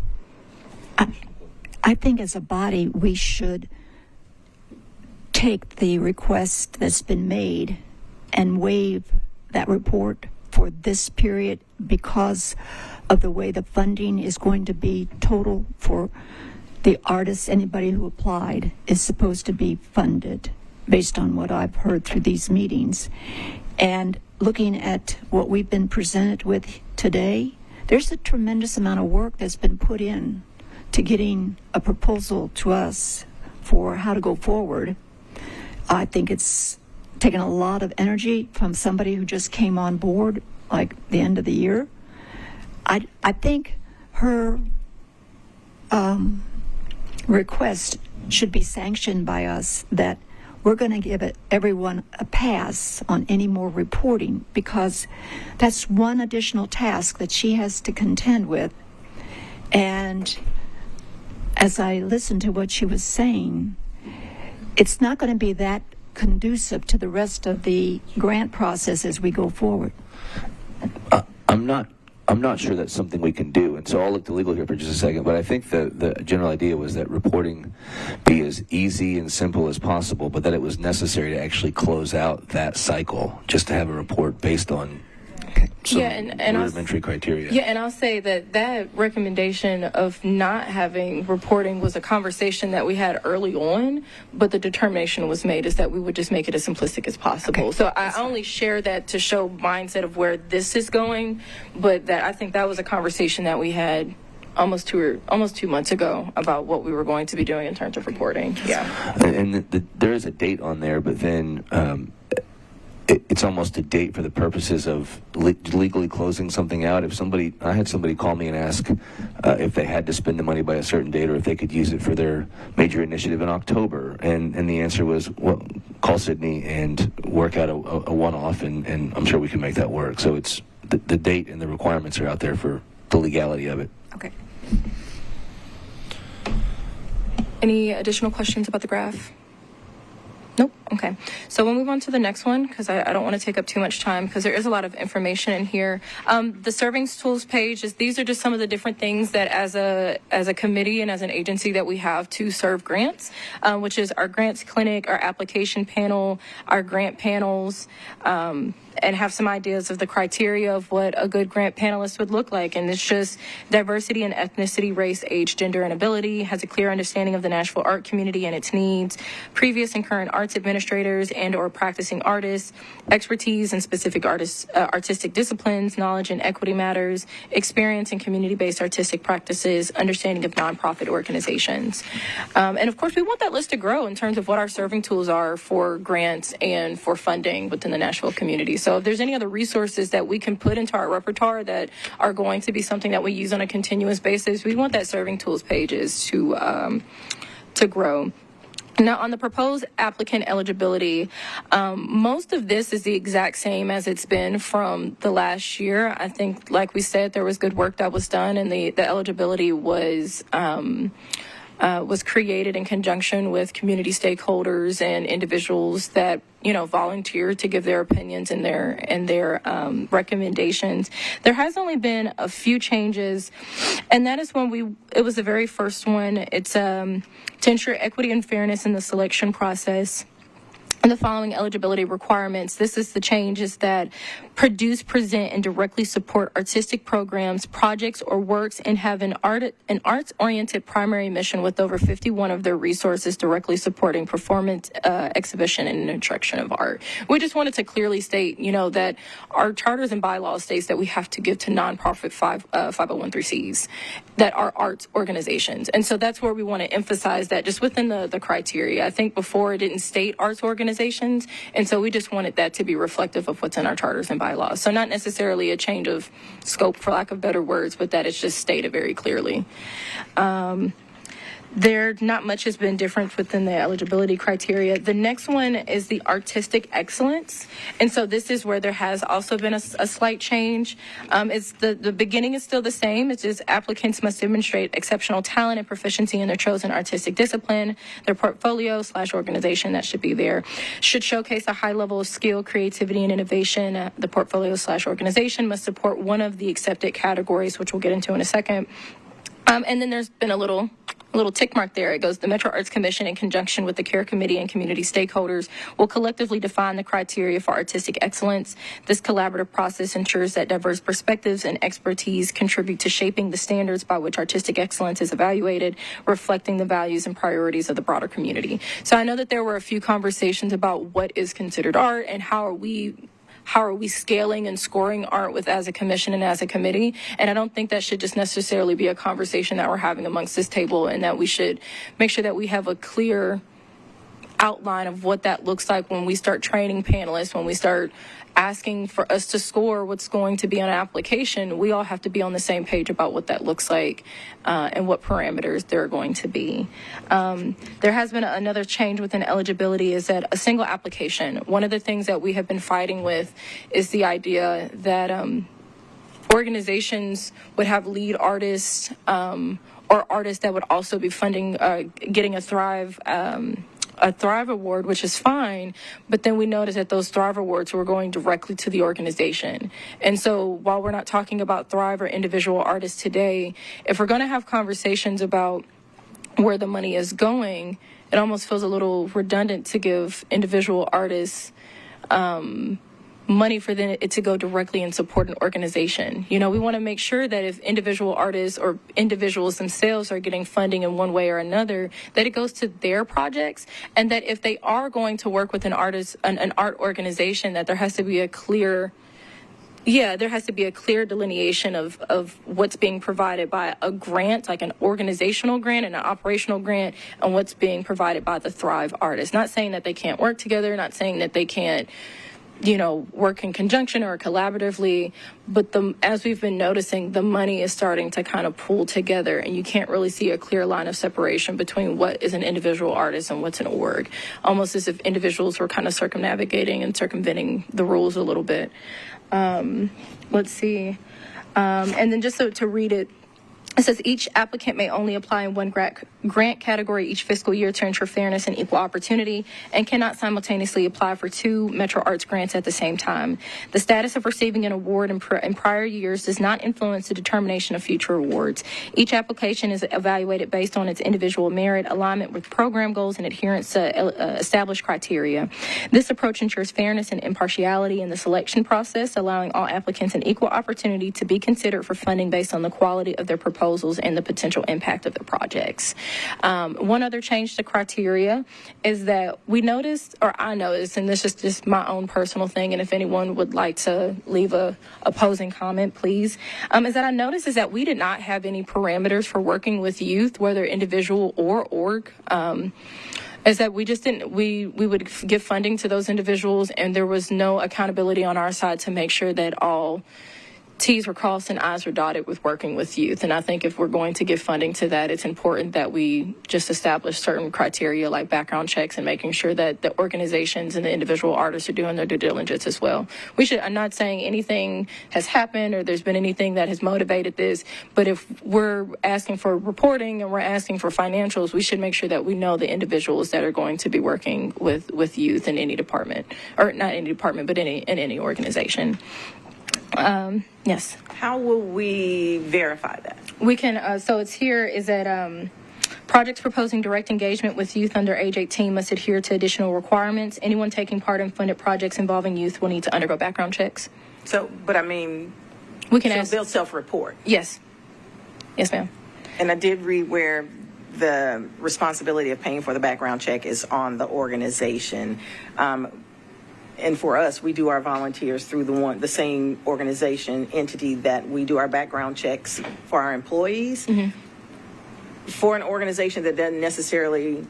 I think as a body, we should take the request that's been made and waive that report for this period, because of the way the funding is going to be total for the artists. Anybody who applied is supposed to be funded based on what I've heard through these meetings. And looking at what we've been presented with today, there's a tremendous amount of work that's been put in to getting a proposal to us for how to go forward. I think it's taken a lot of energy from somebody who just came on board like the end of the year. I think her request should be sanctioned by us, that we're going to give everyone a pass on any more reporting, because that's one additional task that she has to contend with. And as I listened to what she was saying, it's not going to be that conducive to the rest of the grant process as we go forward. I'm not sure that's something we can do, and so I'll look to legal here for just a second, but I think the general idea was that reporting be as easy and simple as possible, but that it was necessary to actually close out that cycle, just to have a report based on some rudimentary criteria. Yeah, and I'll say that recommendation of not having reporting was a conversation that we had early on, but the determination was made is that we would just make it as simplistic as possible. Okay. So I only share that to show mindset of where this is going, but that I think that was a conversation that we had almost 2 months ago about what we were going to be doing in terms of reporting. Yeah. And there is a date on there, but then it's almost a date for the purposes of legally closing something out. I had somebody call me and ask if they had to spend the money by a certain date, or if they could use it for their major initiative in October. And the answer was, well, call Sydney and work out a one-off, and I'm sure we can make that work. So the date and the requirements are out there for the legality of it. Okay. Any additional questions about the graph? Nope. Okay. So we'll move on to the next one because I don't want to take up too much time because there is a lot of information in here. The servings tools page these are just some of the different things that as a committee and as an agency that we have to serve grants, which is our grants clinic, our application panel, our grant panels, and have some ideas of the criteria of what a good grant panelist would look like. And it's just diversity and ethnicity, race, age, gender, and ability, has a clear understanding of the Nashville art community and its needs, previous and current arts administrators and or practicing artists, expertise in specific artistic disciplines, knowledge in equity matters, experience in community-based artistic practices, understanding of nonprofit organizations. And of course, we want that list to grow in terms of what our serving tools are for grants and for funding within the Nashville community. So if there's any other resources that we can put into our repertoire that are going to be something that we use on a continuous basis, we want that serving tools pages to grow. Now, on the proposed applicant eligibility, most of this is the exact same as it's been from the last year. I think, like we said, there was good work that was done, and the eligibility was created in conjunction with community stakeholders and individuals that volunteer to give their opinions and their recommendations. There has only been a few changes, and that is when it was the very first one. It's to ensure equity and fairness in the selection process. And the following eligibility requirements, this is the changes that produce, present, and directly support artistic programs, projects, or works, and have an arts-oriented primary mission with over 51 of their resources directly supporting performance, exhibition, and instruction of art. We just wanted to clearly state, that our charters and bylaws states that we have to give to nonprofit 501(c)(3)s that are arts organizations. And so that's where we want to emphasize that just within the criteria. I think before it didn't state arts organizations, and so we just wanted that to be reflective of what's in our charters and bylaws. So not necessarily a change of scope, for lack of better words, but that it's just stated very clearly. There, not much has been different within the eligibility criteria. The next one is the artistic excellence. And so this is where there has also been a slight change. It's the beginning is still the same. It's just applicants must demonstrate exceptional talent and proficiency in their chosen artistic discipline. Their portfolio/organization that should be there should showcase a high level of skill, creativity, and innovation. The portfolio/organization must support one of the accepted categories, which we'll get into in a second. And then there's been a little tick mark there. It goes, the Metro Arts Commission, in conjunction with the CARE Committee and community stakeholders, will collectively define the criteria for artistic excellence. This collaborative process ensures that diverse perspectives and expertise contribute to shaping the standards by which artistic excellence is evaluated, reflecting the values and priorities of the broader community. So I know that there were a few conversations about what is considered art and how are we scaling and scoring art with as a commission and as a committee. And I don't think that should just necessarily be a conversation that we're having amongst this table, and that we should make sure that we have a clear outline of what that looks like when we start training panelists, when we start asking for us to score what's going to be on an application. We all have to be on the same page about what that looks like and what parameters there are going to be. There has been another change within eligibility, is that a single application. One of the things that we have been fighting with is the idea that organizations would have lead artists or artists that would also be funding, getting a Thrive Award, which is fine, but then we noticed that those Thrive Awards were going directly to the organization. And so while we're not talking about Thrive or individual artists today, if we're going to have conversations about where the money is going, it almost feels a little redundant to give individual artists money for it to go directly and support an organization. We want to make sure that if individual artists or individuals themselves are getting funding in one way or another, that it goes to their projects, and that if they are going to work with an art organization, that there has to be a clear delineation of what's being provided by a grant, like an organizational grant and an operational grant, and what's being provided by the Thrive artists. Not saying that they can't work together, not saying that they can't work in conjunction or collaboratively. But as we've been noticing, the money is starting to kind of pool together, and you can't really see a clear line of separation between what is an individual artist and what's an org, almost as if individuals were kind of circumnavigating and circumventing the rules a little bit. Let's see. And then just to read it, it says each applicant may only apply in one grant category each fiscal year to ensure fairness and equal opportunity, and cannot simultaneously apply for 2 Metro Arts grants at the same time. The status of receiving an award in prior years does not influence the determination of future awards. Each application is evaluated based on its individual merit, alignment with program goals, and adherence to established criteria. This approach ensures fairness and impartiality in the selection process, allowing all applicants an equal opportunity to be considered for funding based on the quality of their proposals and the potential impact of their projects. One other change to criteria is that I noticed, and this is just my own personal thing, and if anyone would like to leave a opposing comment, please, is that I noticed is that we did not have any parameters for working with youth, whether individual or org. Is that we just didn't, we would give funding to those individuals, and there was no accountability on our side to make sure that all T's were crossed and I's were dotted with working with youth. And I think if we're going to give funding to that, it's important that we just establish certain criteria like background checks and making sure that the organizations and the individual artists are doing their due diligence as well. I'm not saying anything has happened or there's been anything that has motivated this, but if we're asking for reporting and we're asking for financials, we should make sure that we know the individuals that are going to be working with youth in any department, or not any department, but in any organization. Yes. How will we verify that? We can, so it's here is that projects proposing direct engagement with youth under age 18 must adhere to additional requirements. Anyone taking part in funded projects involving youth will need to undergo background checks. We can they'll self-report. Yes. Yes, ma'am. And I did read where the responsibility of paying for the background check is on the organization. And for us, we do our volunteers through the same organization entity that we do our background checks for our employees. Mm-hmm. For an organization that doesn't necessarily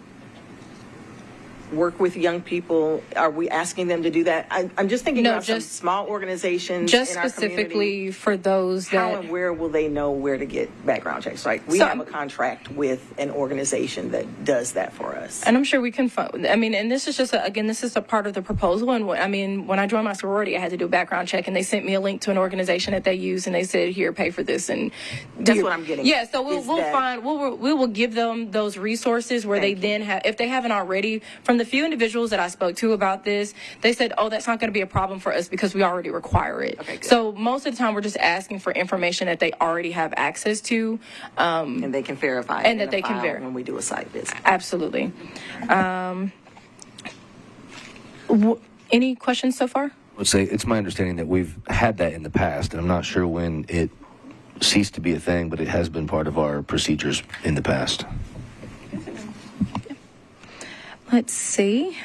work with young people, are we asking them to do that? I'm just thinking about some small organizations just in our specifically community. For those How that, and where will they know where to get background checks? Like we have a contract with an organization that does that for us, and I'm sure we can and this is just this is a part of the proposal. And when I joined my sorority, I had to do a background check, and they sent me a link to an organization that they use, and they said, "Here, pay for this." And that's what I'm getting. Yeah, so we will give them those resources where they then have, if they haven't already, from the few individuals that I spoke to about this, they said, "Oh, that's not going to be a problem for us because we already require it." Okay, so most of the time, we're just asking for information that they already have access to, and they can verify, and that they can verify when we do a site visit. Absolutely. Any questions so far? Let's say it's my understanding that we've had that in the past, and I'm not sure when it ceased to be a thing, but it has been part of our procedures in the past. Let's see.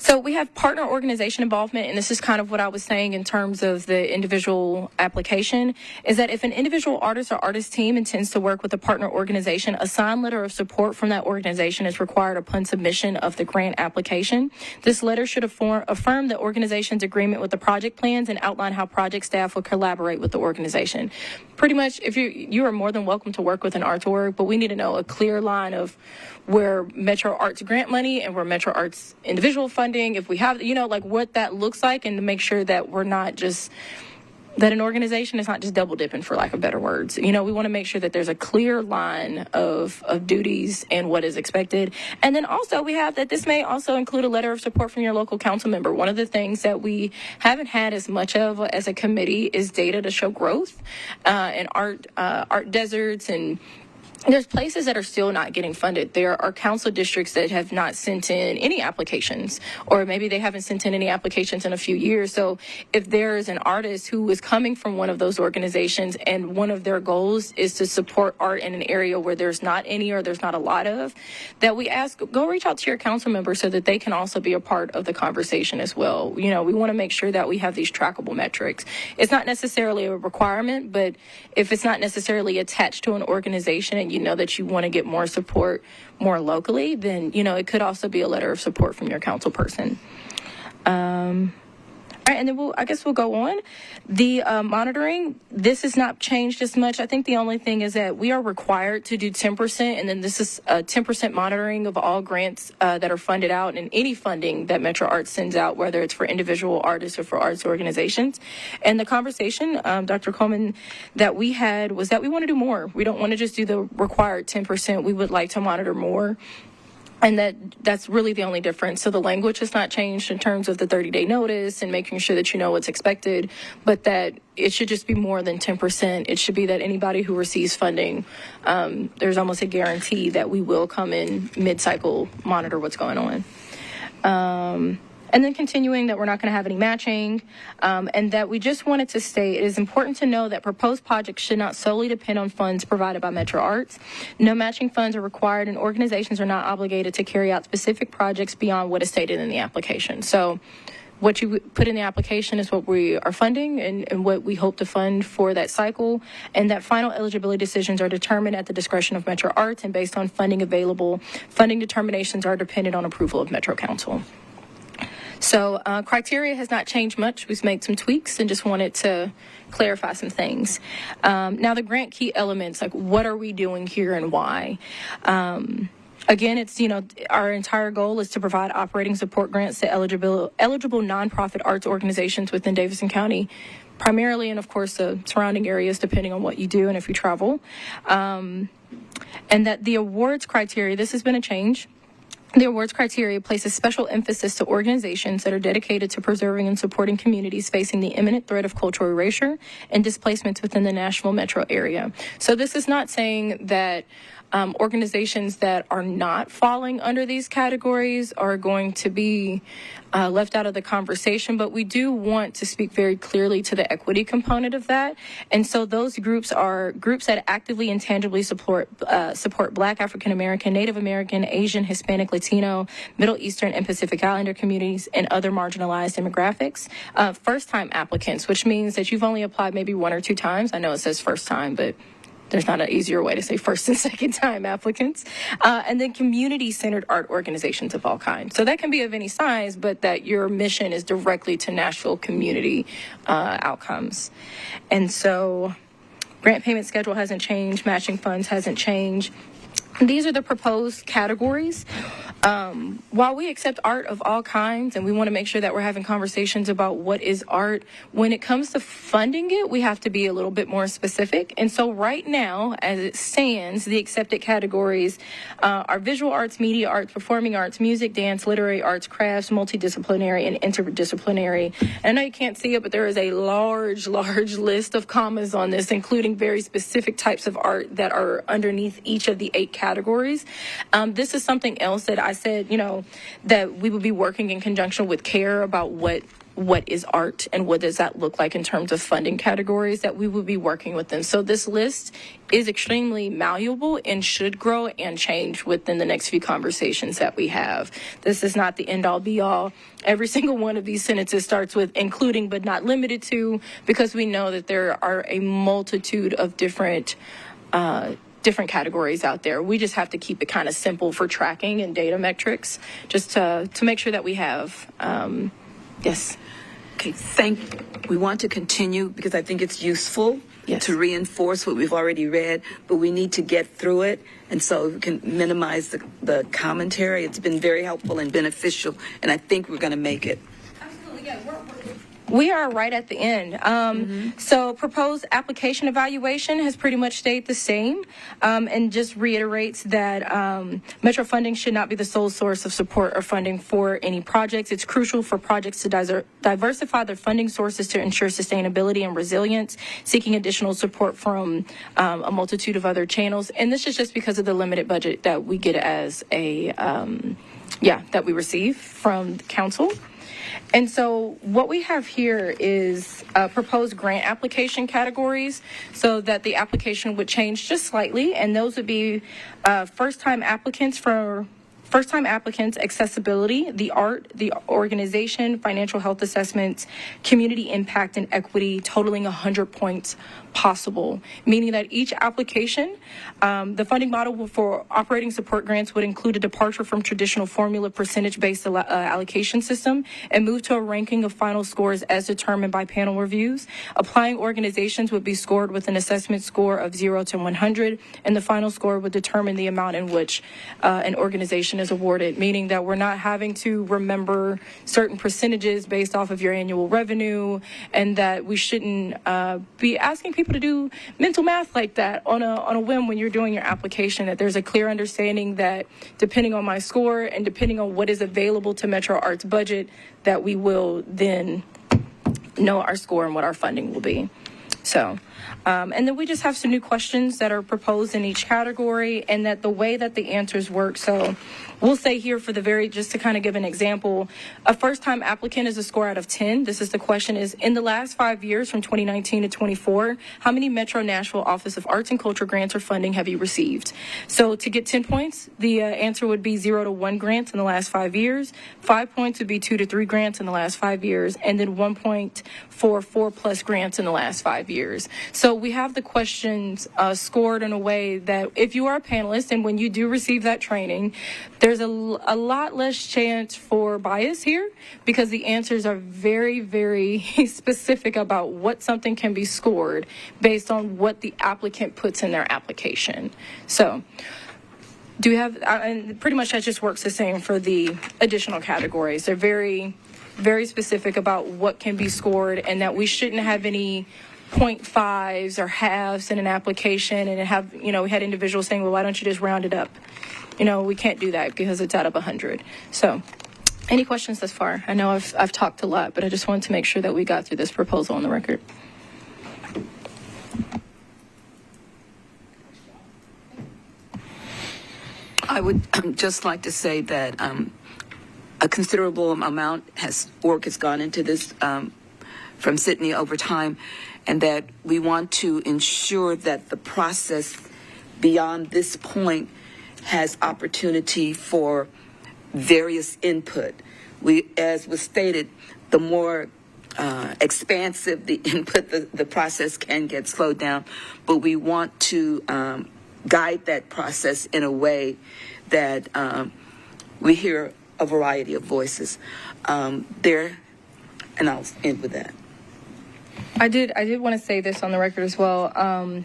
So we have partner organization involvement, and this is kind of what I was saying in terms of the individual application, is that if an individual artist or artist team intends to work with a partner organization, a signed letter of support from that organization is required upon submission of the grant application. This letter should affirm the organization's agreement with the project plans and outline how project staff will collaborate with the organization. Pretty much, if you are more than welcome to work with an arts org, but we need to know a clear line of where Metro Arts grant money and where Metro Arts individual funding, if we have, like what that looks like, and to make sure that we're not just, that an organization is not just double dipping, for lack of better words. We want to make sure that there's a clear line of duties and what is expected. And then also we have that this may also include a letter of support from your local council member. One of the things that we haven't had as much of as a committee is data to show growth in art deserts, and there's places that are still not getting funded. There are council districts that have not sent in any applications, or maybe they haven't sent in any applications in a few years. So if there is an artist who is coming from one of those organizations and one of their goals is to support art in an area where there's not any or there's not a lot of, that we ask, go reach out to your council member so that they can also be a part of the conversation as well. We want to make sure that we have these trackable metrics. It's not necessarily a requirement, but if it's not necessarily attached to an organization and you know that you want to get more support more locally, then, it could also be a letter of support from your council person. All right, and then I guess we'll go on. The monitoring, this has not changed as much. I think the only thing is that we are required to do 10%, and then this is 10% monitoring of all grants that are funded out and any funding that Metro Arts sends out, whether it's for individual artists or for arts organizations. And the conversation, Dr. Coleman, that we had was that we want to do more. We don't want to just do the required 10%. We would like to monitor more. And that's really the only difference. So the language has not changed in terms of the 30-day notice and making sure that you know what's expected, but that it should just be more than 10%. It should be that anybody who receives funding, there's almost a guarantee that we will come in mid-cycle, monitor what's going on. And then continuing that we're not going to have any matching, and that we just wanted to state it is important to know that proposed projects should not solely depend on funds provided by Metro Arts. No matching funds are required, and organizations are not obligated to carry out specific projects beyond what is stated in the application. So what you put in the application is what we are funding and what we hope to fund for that cycle, and that final eligibility decisions are determined at the discretion of Metro Arts and based on funding available. Funding determinations are dependent on approval of Metro Council. So criteria has not changed much. We've made some tweaks and just wanted to clarify some things. Now the grant key elements, like what are we doing here and why? Again, it's, our entire goal is to provide operating support grants to eligible nonprofit arts organizations within Davidson County, primarily, and of course the surrounding areas, depending on what you do and if you travel. And that the awards criteria, this has been a change. The awards criteria places special emphasis to organizations that are dedicated to preserving and supporting communities facing the imminent threat of cultural erasure and displacements within the Nashville metro area. So this is not saying that organizations that are not falling under these categories are going to be left out of the conversation, but we do want to speak very clearly to the equity component of that. And so those groups are groups that actively and tangibly support Black, African American, Native American, Asian, Hispanic, Latino, Middle Eastern, and Pacific Islander communities and other marginalized demographics. First-time applicants, which means that you've only applied maybe one or two times. I know it says first time, but there's not an easier way to say first and second time applicants. And then community-centered art organizations of all kinds. So that can be of any size, but that your mission is directly to Nashville community outcomes. And so grant payment schedule hasn't changed, matching funds hasn't changed. These are the proposed categories. While we accept art of all kinds and we want to make sure that we're having conversations about what is art, when it comes to funding it, we have to be a little bit more specific. And so right now, as it stands, the accepted categories are visual arts, media arts, performing arts, music, dance, literary arts, crafts, multidisciplinary, and interdisciplinary. And I know you can't see it, but there is a large list of commas on this, including very specific types of art that are underneath each of the 8 categories. This is something else that I said, that we would be working in conjunction with CARE about what is art and what does that look like in terms of funding categories, that we would be working with them. So this list is extremely malleable and should grow and change within the next few conversations that we have. This is not the end all be all. Every single one of these sentences starts with including but not limited to, because we know that there are a multitude of different categories out there. We just have to keep it kind of simple for tracking and data metrics, just to make sure that we have, yes. Okay, we want to continue because I think it's useful to reinforce what we've already read, but we need to get through it. And so we can minimize the commentary. It's been very helpful and beneficial, and I think we're going to make it. Absolutely, yeah. We are right at the end. So proposed application evaluation has pretty much stayed the same, and just reiterates that Metro funding should not be the sole source of support or funding for any projects. It's crucial for projects to diversify their funding sources to ensure sustainability and resilience, seeking additional support from a multitude of other channels. And this is just because of the limited budget that we get as that we receive from the council. And so what we have here is proposed grant application categories, so that the application would change just slightly, and those would be first-time applicants for first-time applicants, accessibility, the art, the organization, financial health assessments, community impact, and equity, totaling 100 points possible, meaning that each application, the funding model for operating support grants would include a departure from traditional formula percentage-based allocation system and move to a ranking of final scores as determined by panel reviews. Applying organizations would be scored with an assessment score of 0 to 100, and the final score would determine the amount in which an organization is awarded, meaning that we're not having to remember certain percentages based off of your annual revenue, and that we shouldn't be asking people to do mental math like that on a whim when you're doing your application, that there's a clear understanding that depending on my score and depending on what is available to Metro Arts budget, that we will then know our score and what our funding will be. So, and then we just have some new questions that are proposed in each category, and that the way that the answers work. So we'll say here for just to kind of give an example, a first-time applicant is a score out of 10. This is the question is, in the last 5 years from 2019 to 24, how many Metro Nashville Office of Arts and Culture grants or funding have you received? So to get 10 points, the answer would be 0 to 1 grants in the last 5 years. 5 points would be 2 to 3 grants in the last 5 years, and then 1 point for 4+ grants in the last 5 years. So we have the questions scored in a way that if you are a panelist and when you do receive that training, there's a lot less chance for bias here, because the answers are very, very specific about what something can be scored based on what the applicant puts in their application. So do we have, and pretty much that just works the same for the additional categories. They're very, very specific about what can be scored, and that we shouldn't have any 0.5s or halves in an application and have, we had individuals saying, well, why don't you just round it up? We can't do that because it's out of 100. So any questions thus far? I know I've talked a lot, but I just wanted to make sure that we got through this proposal on the record. I would just like to say that a considerable amount work has gone into this from Sydney over time, and that we want to ensure that the process beyond this point has opportunity for various input. As was stated, the more expansive the input, the process can get slowed down, but we want to guide that process in a way that we hear a variety of voices and I'll end with that. I did want to say this on the record as well.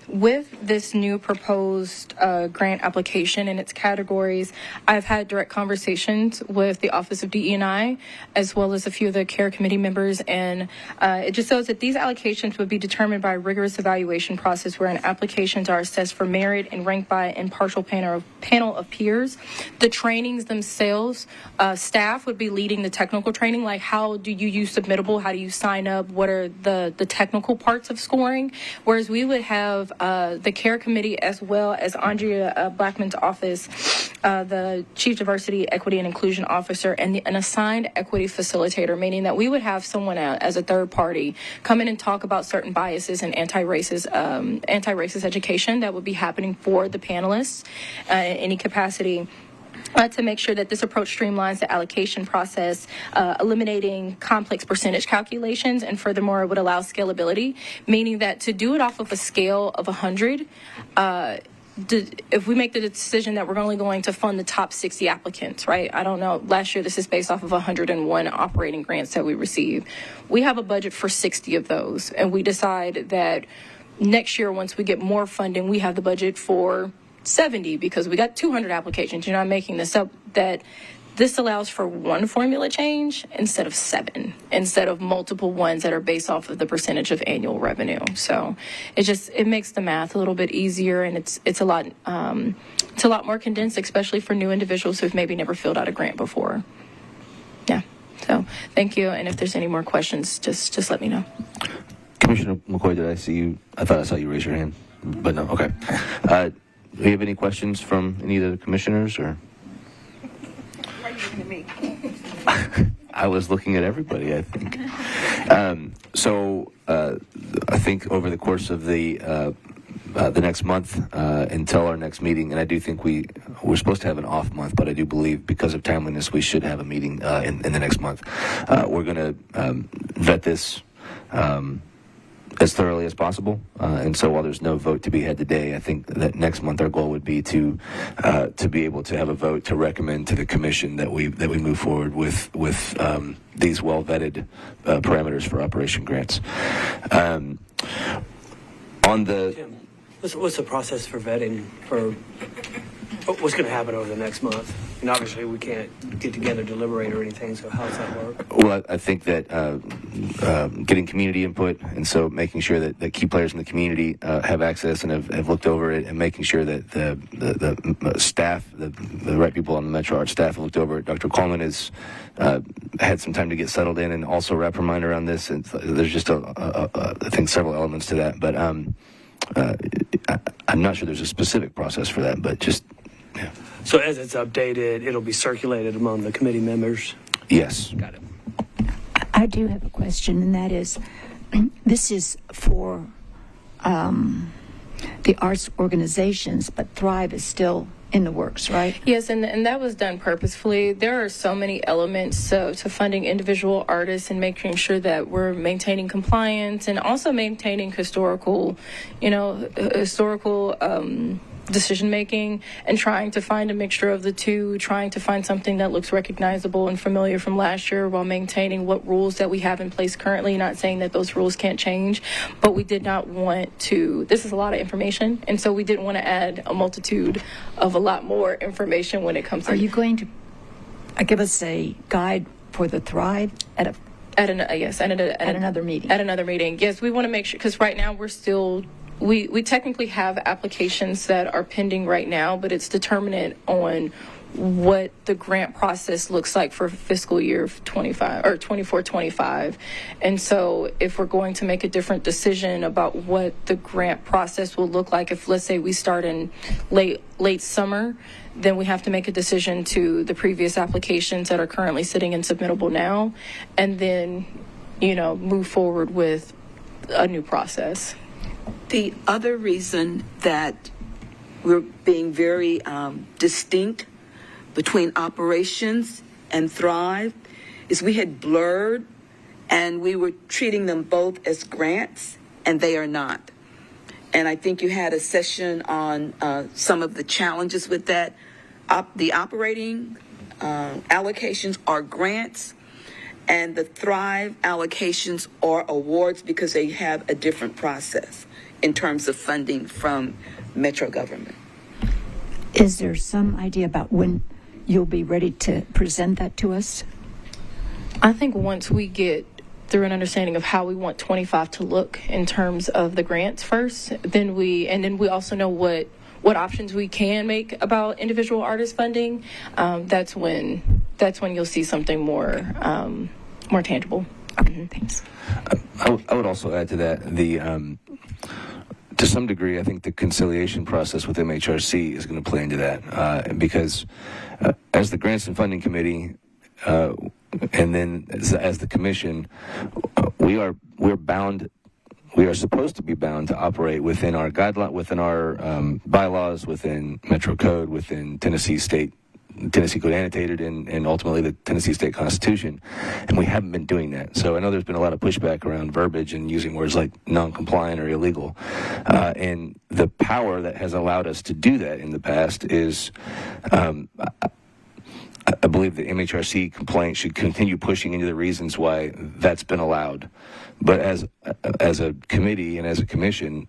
With this new proposed grant application and its categories, I've had direct conversations with the Office of DE&I as well as a few of the CARE committee members, and it just shows that these allocations would be determined by a rigorous evaluation process wherein applications are assessed for merit and ranked by an impartial panel of peers. The trainings themselves, staff would be leading the technical training, like how do you use Submittable, how do you sign up, what are the technical parts of scoring, whereas we would have the CARE committee as well as Andrea Blackman's office, the Chief Diversity, Equity, and Inclusion Officer, and an assigned equity facilitator, meaning that we would have someone as a third party come in and talk about certain biases and anti-racist education that would be happening for the panelists in any capacity. To make sure that this approach streamlines the allocation process, eliminating complex percentage calculations, and furthermore, it would allow scalability, meaning that to do it off of a scale of 100, if we make the decision that we're only going to fund the top 60 applicants, right? I don't know. Last year, this is based off of 101 operating grants that we received. We have a budget for 60 of those, and we decide that next year, once we get more funding, we have the budget for 70 because we got 200 applications. You're not making this up. That this allows for one formula change instead of 7, instead of multiple ones that are based off of the percentage of annual revenue. So it makes the math a little bit easier, and it's a lot more condensed, especially for new individuals who've maybe never filled out a grant before. Yeah. So thank you. And if there's any more questions, just let me know. Commissioner McCoy, did I see you? I thought I saw you raise your hand, but no. Okay. Do you have any questions from any of the commissioners, or? Why are you looking at me? I was looking at everybody, I think. So I think over the course of the the next month until our next meeting, and I do think we're supposed to have an off month, but I do believe because of timeliness we should have a meeting in the next month. We're going to vet this as thoroughly as possible, and so while there's no vote to be had today, I think that next month our goal would be to be able to have a vote to recommend to the commission that we move forward with these well vetted parameters for operation grants. On the Tim, what's the process for vetting for what's going to happen over the next month? And obviously we can't get together, deliberate or anything, so how does that work? Well, I think that getting community input, and so making sure that key players in the community have access and have looked over it, and making sure that the staff, the right people on the Metro Arts staff have looked over it. Dr. Coleman has had some time to get settled in and also wrap her mind around this. And there's just, I think, several elements to that. But I'm not sure there's a specific process for that, but just, yeah. So as it's updated, it'll be circulated among the committee members? Yes. Got it. I do have a question, and that is, this is for the arts organizations, but Thrive is still in the works, right? Yes, and that was done purposefully. There are so many elements to funding individual artists and making sure that we're maintaining compliance and also maintaining historical decision making, and trying to find a mixture of the two, trying to find something that looks recognizable and familiar from last year while maintaining what rules that we have in place currently. Not saying that those rules can't change, but we did not want to, this is a lot of information, and so we didn't want to add a multitude of a lot more information when it comes to. Are you going to give us a guide for the Thrive at another meeting? At another meeting, yes. We want to make sure, because right now we're still, we technically have applications that are pending right now, but it's determinant on what the grant process looks like for fiscal year 25 or 24-25. And so if we're going to make a different decision about what the grant process will look like, if let's say we start in late summer, then we have to make a decision to the previous applications that are currently sitting and submittable now, and then move forward with a new process. The other reason that we're being very distinct between operations and Thrive is we had blurred, and we were treating them both as grants, and they are not. And I think you had a session on some of the challenges with that. The operating allocations are grants, and the Thrive allocations are awards because they have a different process in terms of funding from Metro government. Is there some idea about when you'll be ready to present that to us? I think once we get through an understanding of how we want 25 to look in terms of the grants first, then we also know what options we can make about individual artist funding. That's when you'll see something more tangible. Okay, thanks. I would also add to that to some degree, I think the conciliation process with MHRC is going to play into that because as the Grants and Funding Committee and then as the Commission, we're bound. We are supposed to be bound to operate within our guideline, within our bylaws, within Metro Code, within Tennessee Code Annotated, and ultimately the Tennessee State Constitution, and we haven't been doing that. So I know there's been a lot of pushback around verbiage and using words like non-compliant or illegal, and the power that has allowed us to do that in the past is, I believe the MHRC complaint should continue pushing into the reasons why that's been allowed. But as a committee and as a commission,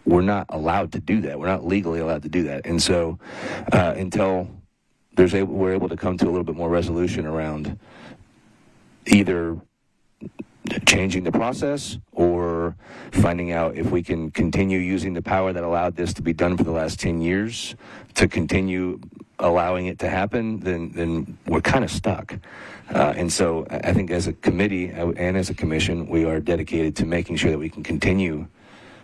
we're not allowed to do that. We're not legally allowed to do that, and so until we're able to come to a little bit more resolution around either changing the process or finding out if we can continue using the power that allowed this to be done for the last 10 years to continue allowing it to happen, then we're kind of stuck. And so I think as a committee and as a commission, we are dedicated to making sure that we can continue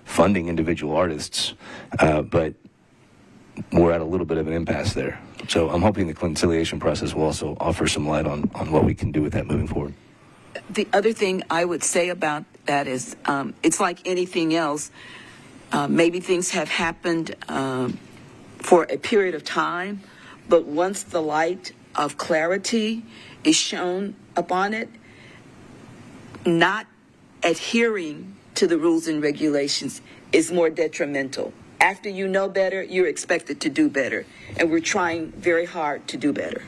funding individual artists, but we're at a little bit of an impasse there. So I'm hoping the conciliation process will also offer some light on what we can do with that moving forward. The other thing I would say about that is it's like anything else. maybe things have happened for a period of time, but once the light of clarity is shown upon it, not adhering to the rules and regulations is more detrimental. After you know better, you're expected to do better, and we're trying very hard to do better.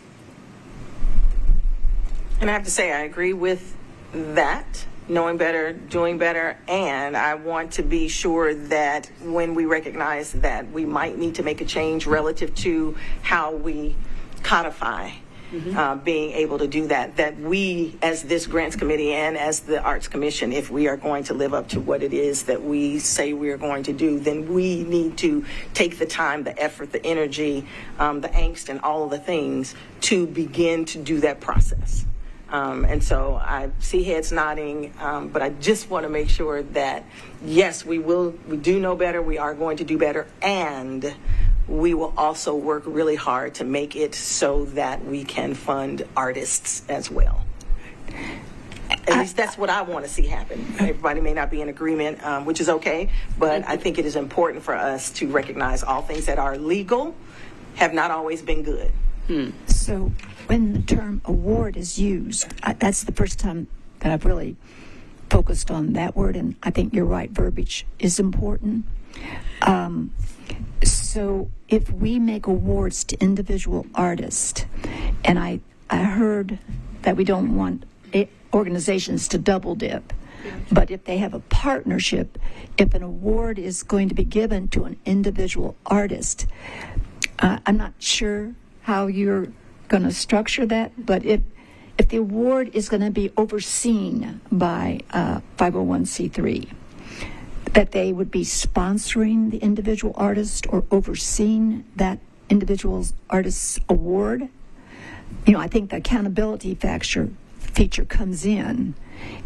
And I have to say, I agree with that, knowing better, doing better, and I want to be sure that when we recognize that we might need to make a change relative to how we codify being able to do that, that we as this grants committee and as the Arts Commission, if we are going to live up to what it is that we say we are going to do, then we need to take the time, the effort, the energy, the angst, and all of the things to begin to do that process. And so I see heads nodding, but I just want to make sure that, yes, we do know better, we are going to do better, and we will also work really hard to make it so that we can fund artists as well. At least that's what I want to see happen. Everybody may not be in agreement, which is okay, but I think it is important for us to recognize all things that are legal have not always been good. So when the term award is used, that's the first time that I've really focused on that word, and I think you're right, verbiage is important. So if we make awards to individual artists, and I heard that we don't want organizations to double dip, but if they have a partnership, if an award is going to be given to an individual artist, I'm not sure how you're going to structure that, but if the award is going to be overseen by 501c3, that they would be sponsoring the individual artist or overseeing that individual artist's award. I think the accountability feature comes in,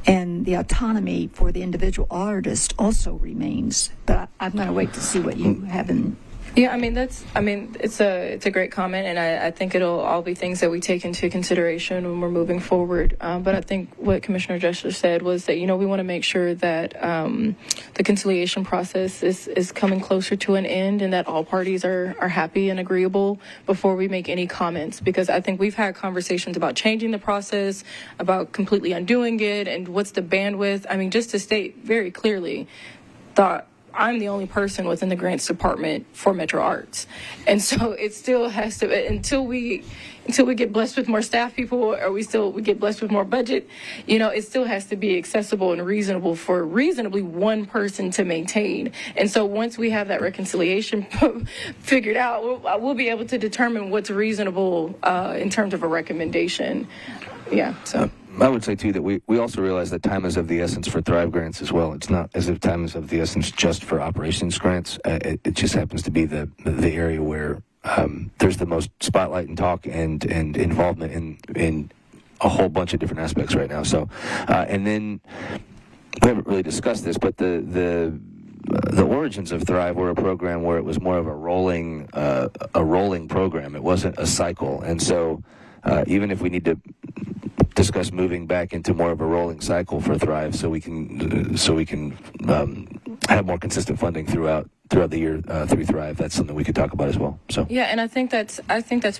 and the autonomy for the individual artist also remains. But I'm going to wait to see what you have in. Yeah, it's a great comment, and I think it'll all be things that we take into consideration when we're moving forward. But I think what Commissioner Drescher said was that, we want to make sure that the conciliation process is coming closer to an end, and that all parties are happy and agreeable before we make any comments. Because I think we've had conversations about changing the process, about completely undoing it, and what's the bandwidth. Just to state very clearly, I'm the only person within the grants department for Metro Arts. And so it still has to, until we get blessed with more staff people, or we get blessed with more budget, it still has to be accessible and reasonable for reasonably one person to maintain. And so once we have that reconciliation figured out, we'll be able to determine what's reasonable in terms of a recommendation. Yeah, so. I would say, too, that we also realize that time is of the essence for Thrive grants as well. It's not as if time is of the essence just for operations grants. It just happens to be the area where there's the most spotlight and talk and involvement in a whole bunch of different aspects right now. So, and then we haven't really discussed this, but the origins of Thrive were a program where it was more of a rolling program. It wasn't a cycle, and so even if we need to discuss moving back into more of a rolling cycle for Thrive, so we can have more consistent funding throughout the year through Thrive. That's something we could talk about as well. So yeah, and I think that's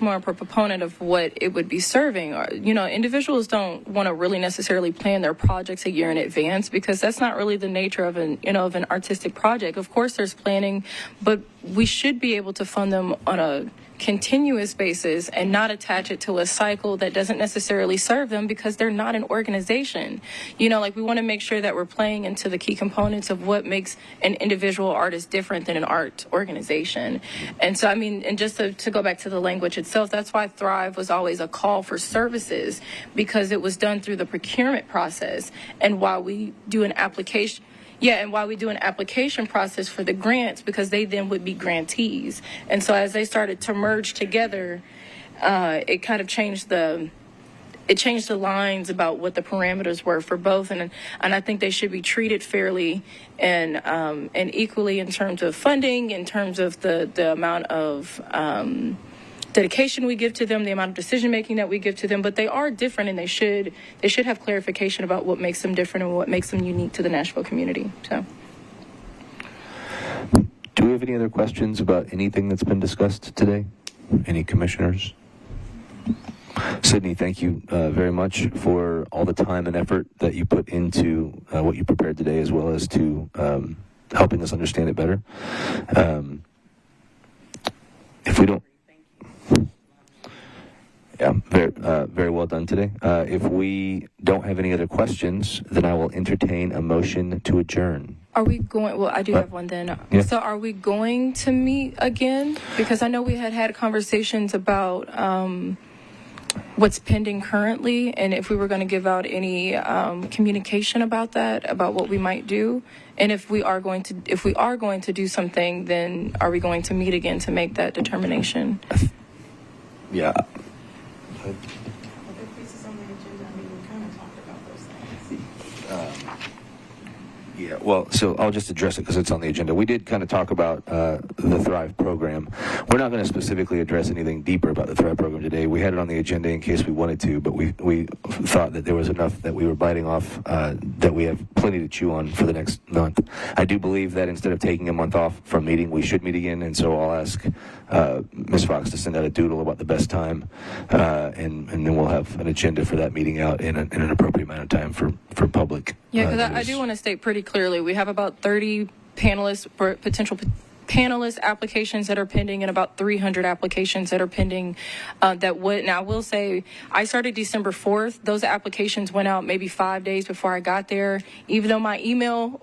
more of a proponent of what it would be serving. Individuals don't want to really necessarily plan their projects a year in advance, because that's not really the nature of an artistic project. Of course, there's planning, but we should be able to fund them on a continuous basis and not attach it to a cycle that doesn't necessarily serve them, because they're not an organization. We want to make sure that we're playing into the key components of what makes an individual artist different than an art organization. And so, and just to go back to the language itself, that's why Thrive was always a call for services, because it was done through the procurement process. And while we do an application, process for the grants, because they then would be grantees. And so as they started to merge together, it kind of changed the lines about what the parameters were for both. And I think they should be treated fairly and equally in terms of funding, in terms of the amount of dedication we give to them, the amount of decision making that we give to them. But they are different, and they should have clarification about what makes them different and what makes them unique to the Nashville community. So we have any other questions about anything that's been discussed today? Any commissioners? Sydney, thank you very much for all the time and effort that you put into what you prepared today, as well as to helping us understand it better. If we don't... Yeah, very well done today. If we don't have any other questions, then I will entertain a motion to adjourn. Are we going, well, I do have one then. Yeah. So are we going to meet again? Because I know we had conversations about what's pending currently, and if we were going to give out any communication about that, about what we might do. And if we are going to do something, then are we going to meet again to make that determination? Yeah. Yeah, well, so I'll just address it because it's on the agenda. We did kind of talk about the Thrive program. We're not going to specifically address anything deeper about the Thrive program today. We had it on the agenda in case we wanted to, but we thought that there was enough that we were biting off that we have plenty to chew on for the next month. I do believe that instead of taking a month off from meeting, we should meet again, and so I'll ask Ms. Fox to send out a doodle about the best time, and then we'll have an agenda for that meeting out in an appropriate amount of time for public. Yeah, because I do want to state pretty clearly, we have about 30 panelists, potential panelist applications that are pending, and about 300 applications that are pending that would, now I will say, I started December 4th. Those applications went out maybe 5 days before I got there. Even though my email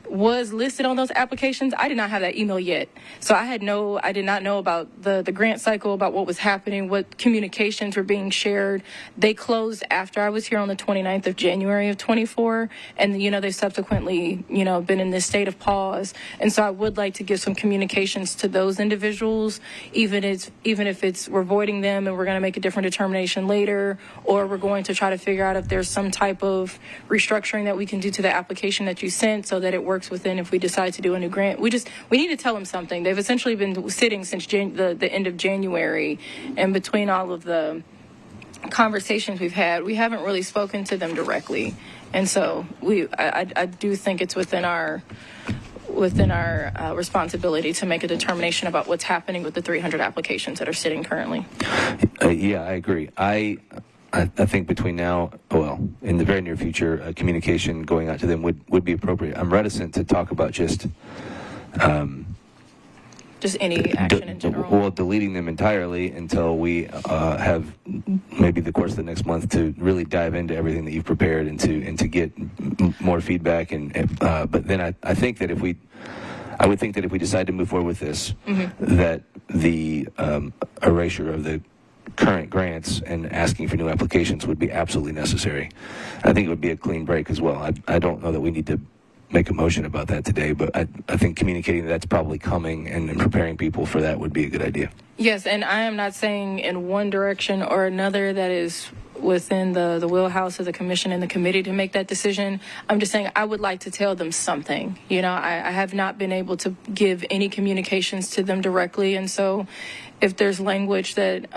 was listed on those applications, I did not have that email yet. So I did not know about the grant cycle, about what was happening, what communications were being shared. They closed after I was here on the 29th of January of 24, and they subsequently, been in this state of pause. And so I would like to give some communications to those individuals, even if we're voiding them and we're going to make a different determination later, or we're going to try to figure out if there's some type of restructuring that we can do to the application that you sent so that it works within if we decide to do a new grant. We need to tell them something. They've essentially been sitting since the end of January, and between all of the conversations we've had, we haven't really spoken to them directly. And so I do think it's within our responsibility to make a determination about what's happening with the 300 applications that are sitting currently. Yeah, I agree. I think between now, in the very near future, communication going out to them would be appropriate. I'm reticent to talk about just any action in general. Well, deleting them entirely until we have maybe the course of the next month to really dive into everything that you've prepared and to get more feedback. But then I think that I would think that if we decide to move forward with this, that the erasure of the current grants and asking for new applications would be absolutely necessary. I think it would be a clean break as well. I don't know that we need to make a motion about that today, but I think communicating that's probably coming and preparing people for that would be a good idea. Yes, and I am not saying in one direction or another that is within the wheelhouse of the commission and the committee to make that decision. I'm just saying I would like to tell them something. I have not been able to give any communications to them directly, and so if there's language that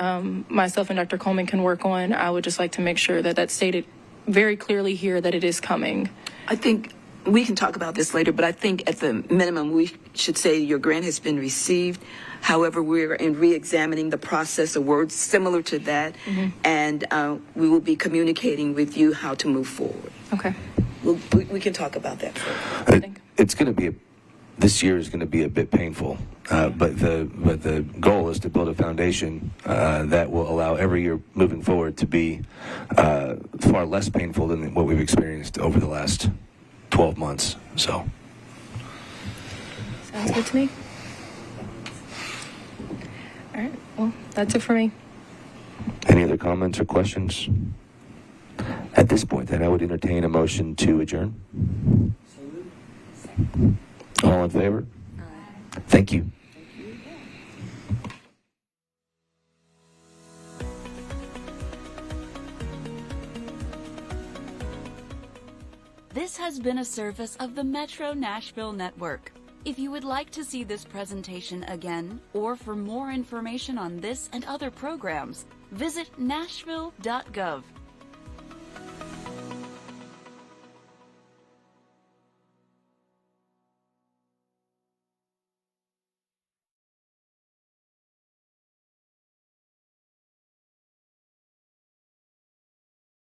myself and Dr. Coleman can work on, I would just like to make sure that that's stated very clearly here that it is coming. I think we can talk about this later, but I think at the minimum we should say your grant has been received. However, we're re-examining the process of words similar to that, and we will be communicating with you how to move forward. Okay. We can talk about that further. It's going to be this year is going to be a bit painful, but the goal is to build a foundation that will allow every year moving forward to be far less painful than what we've experienced over the last 12 months. So sounds good to me. All right, well, that's it for me. Any other comments or questions? At this point, then, I would entertain a motion to adjourn. All in favor? Aye. Thank you. This has been a service of the Metro Nashville Network. If you would like to see this presentation again, or for more information on this and other programs, visit nashville.gov.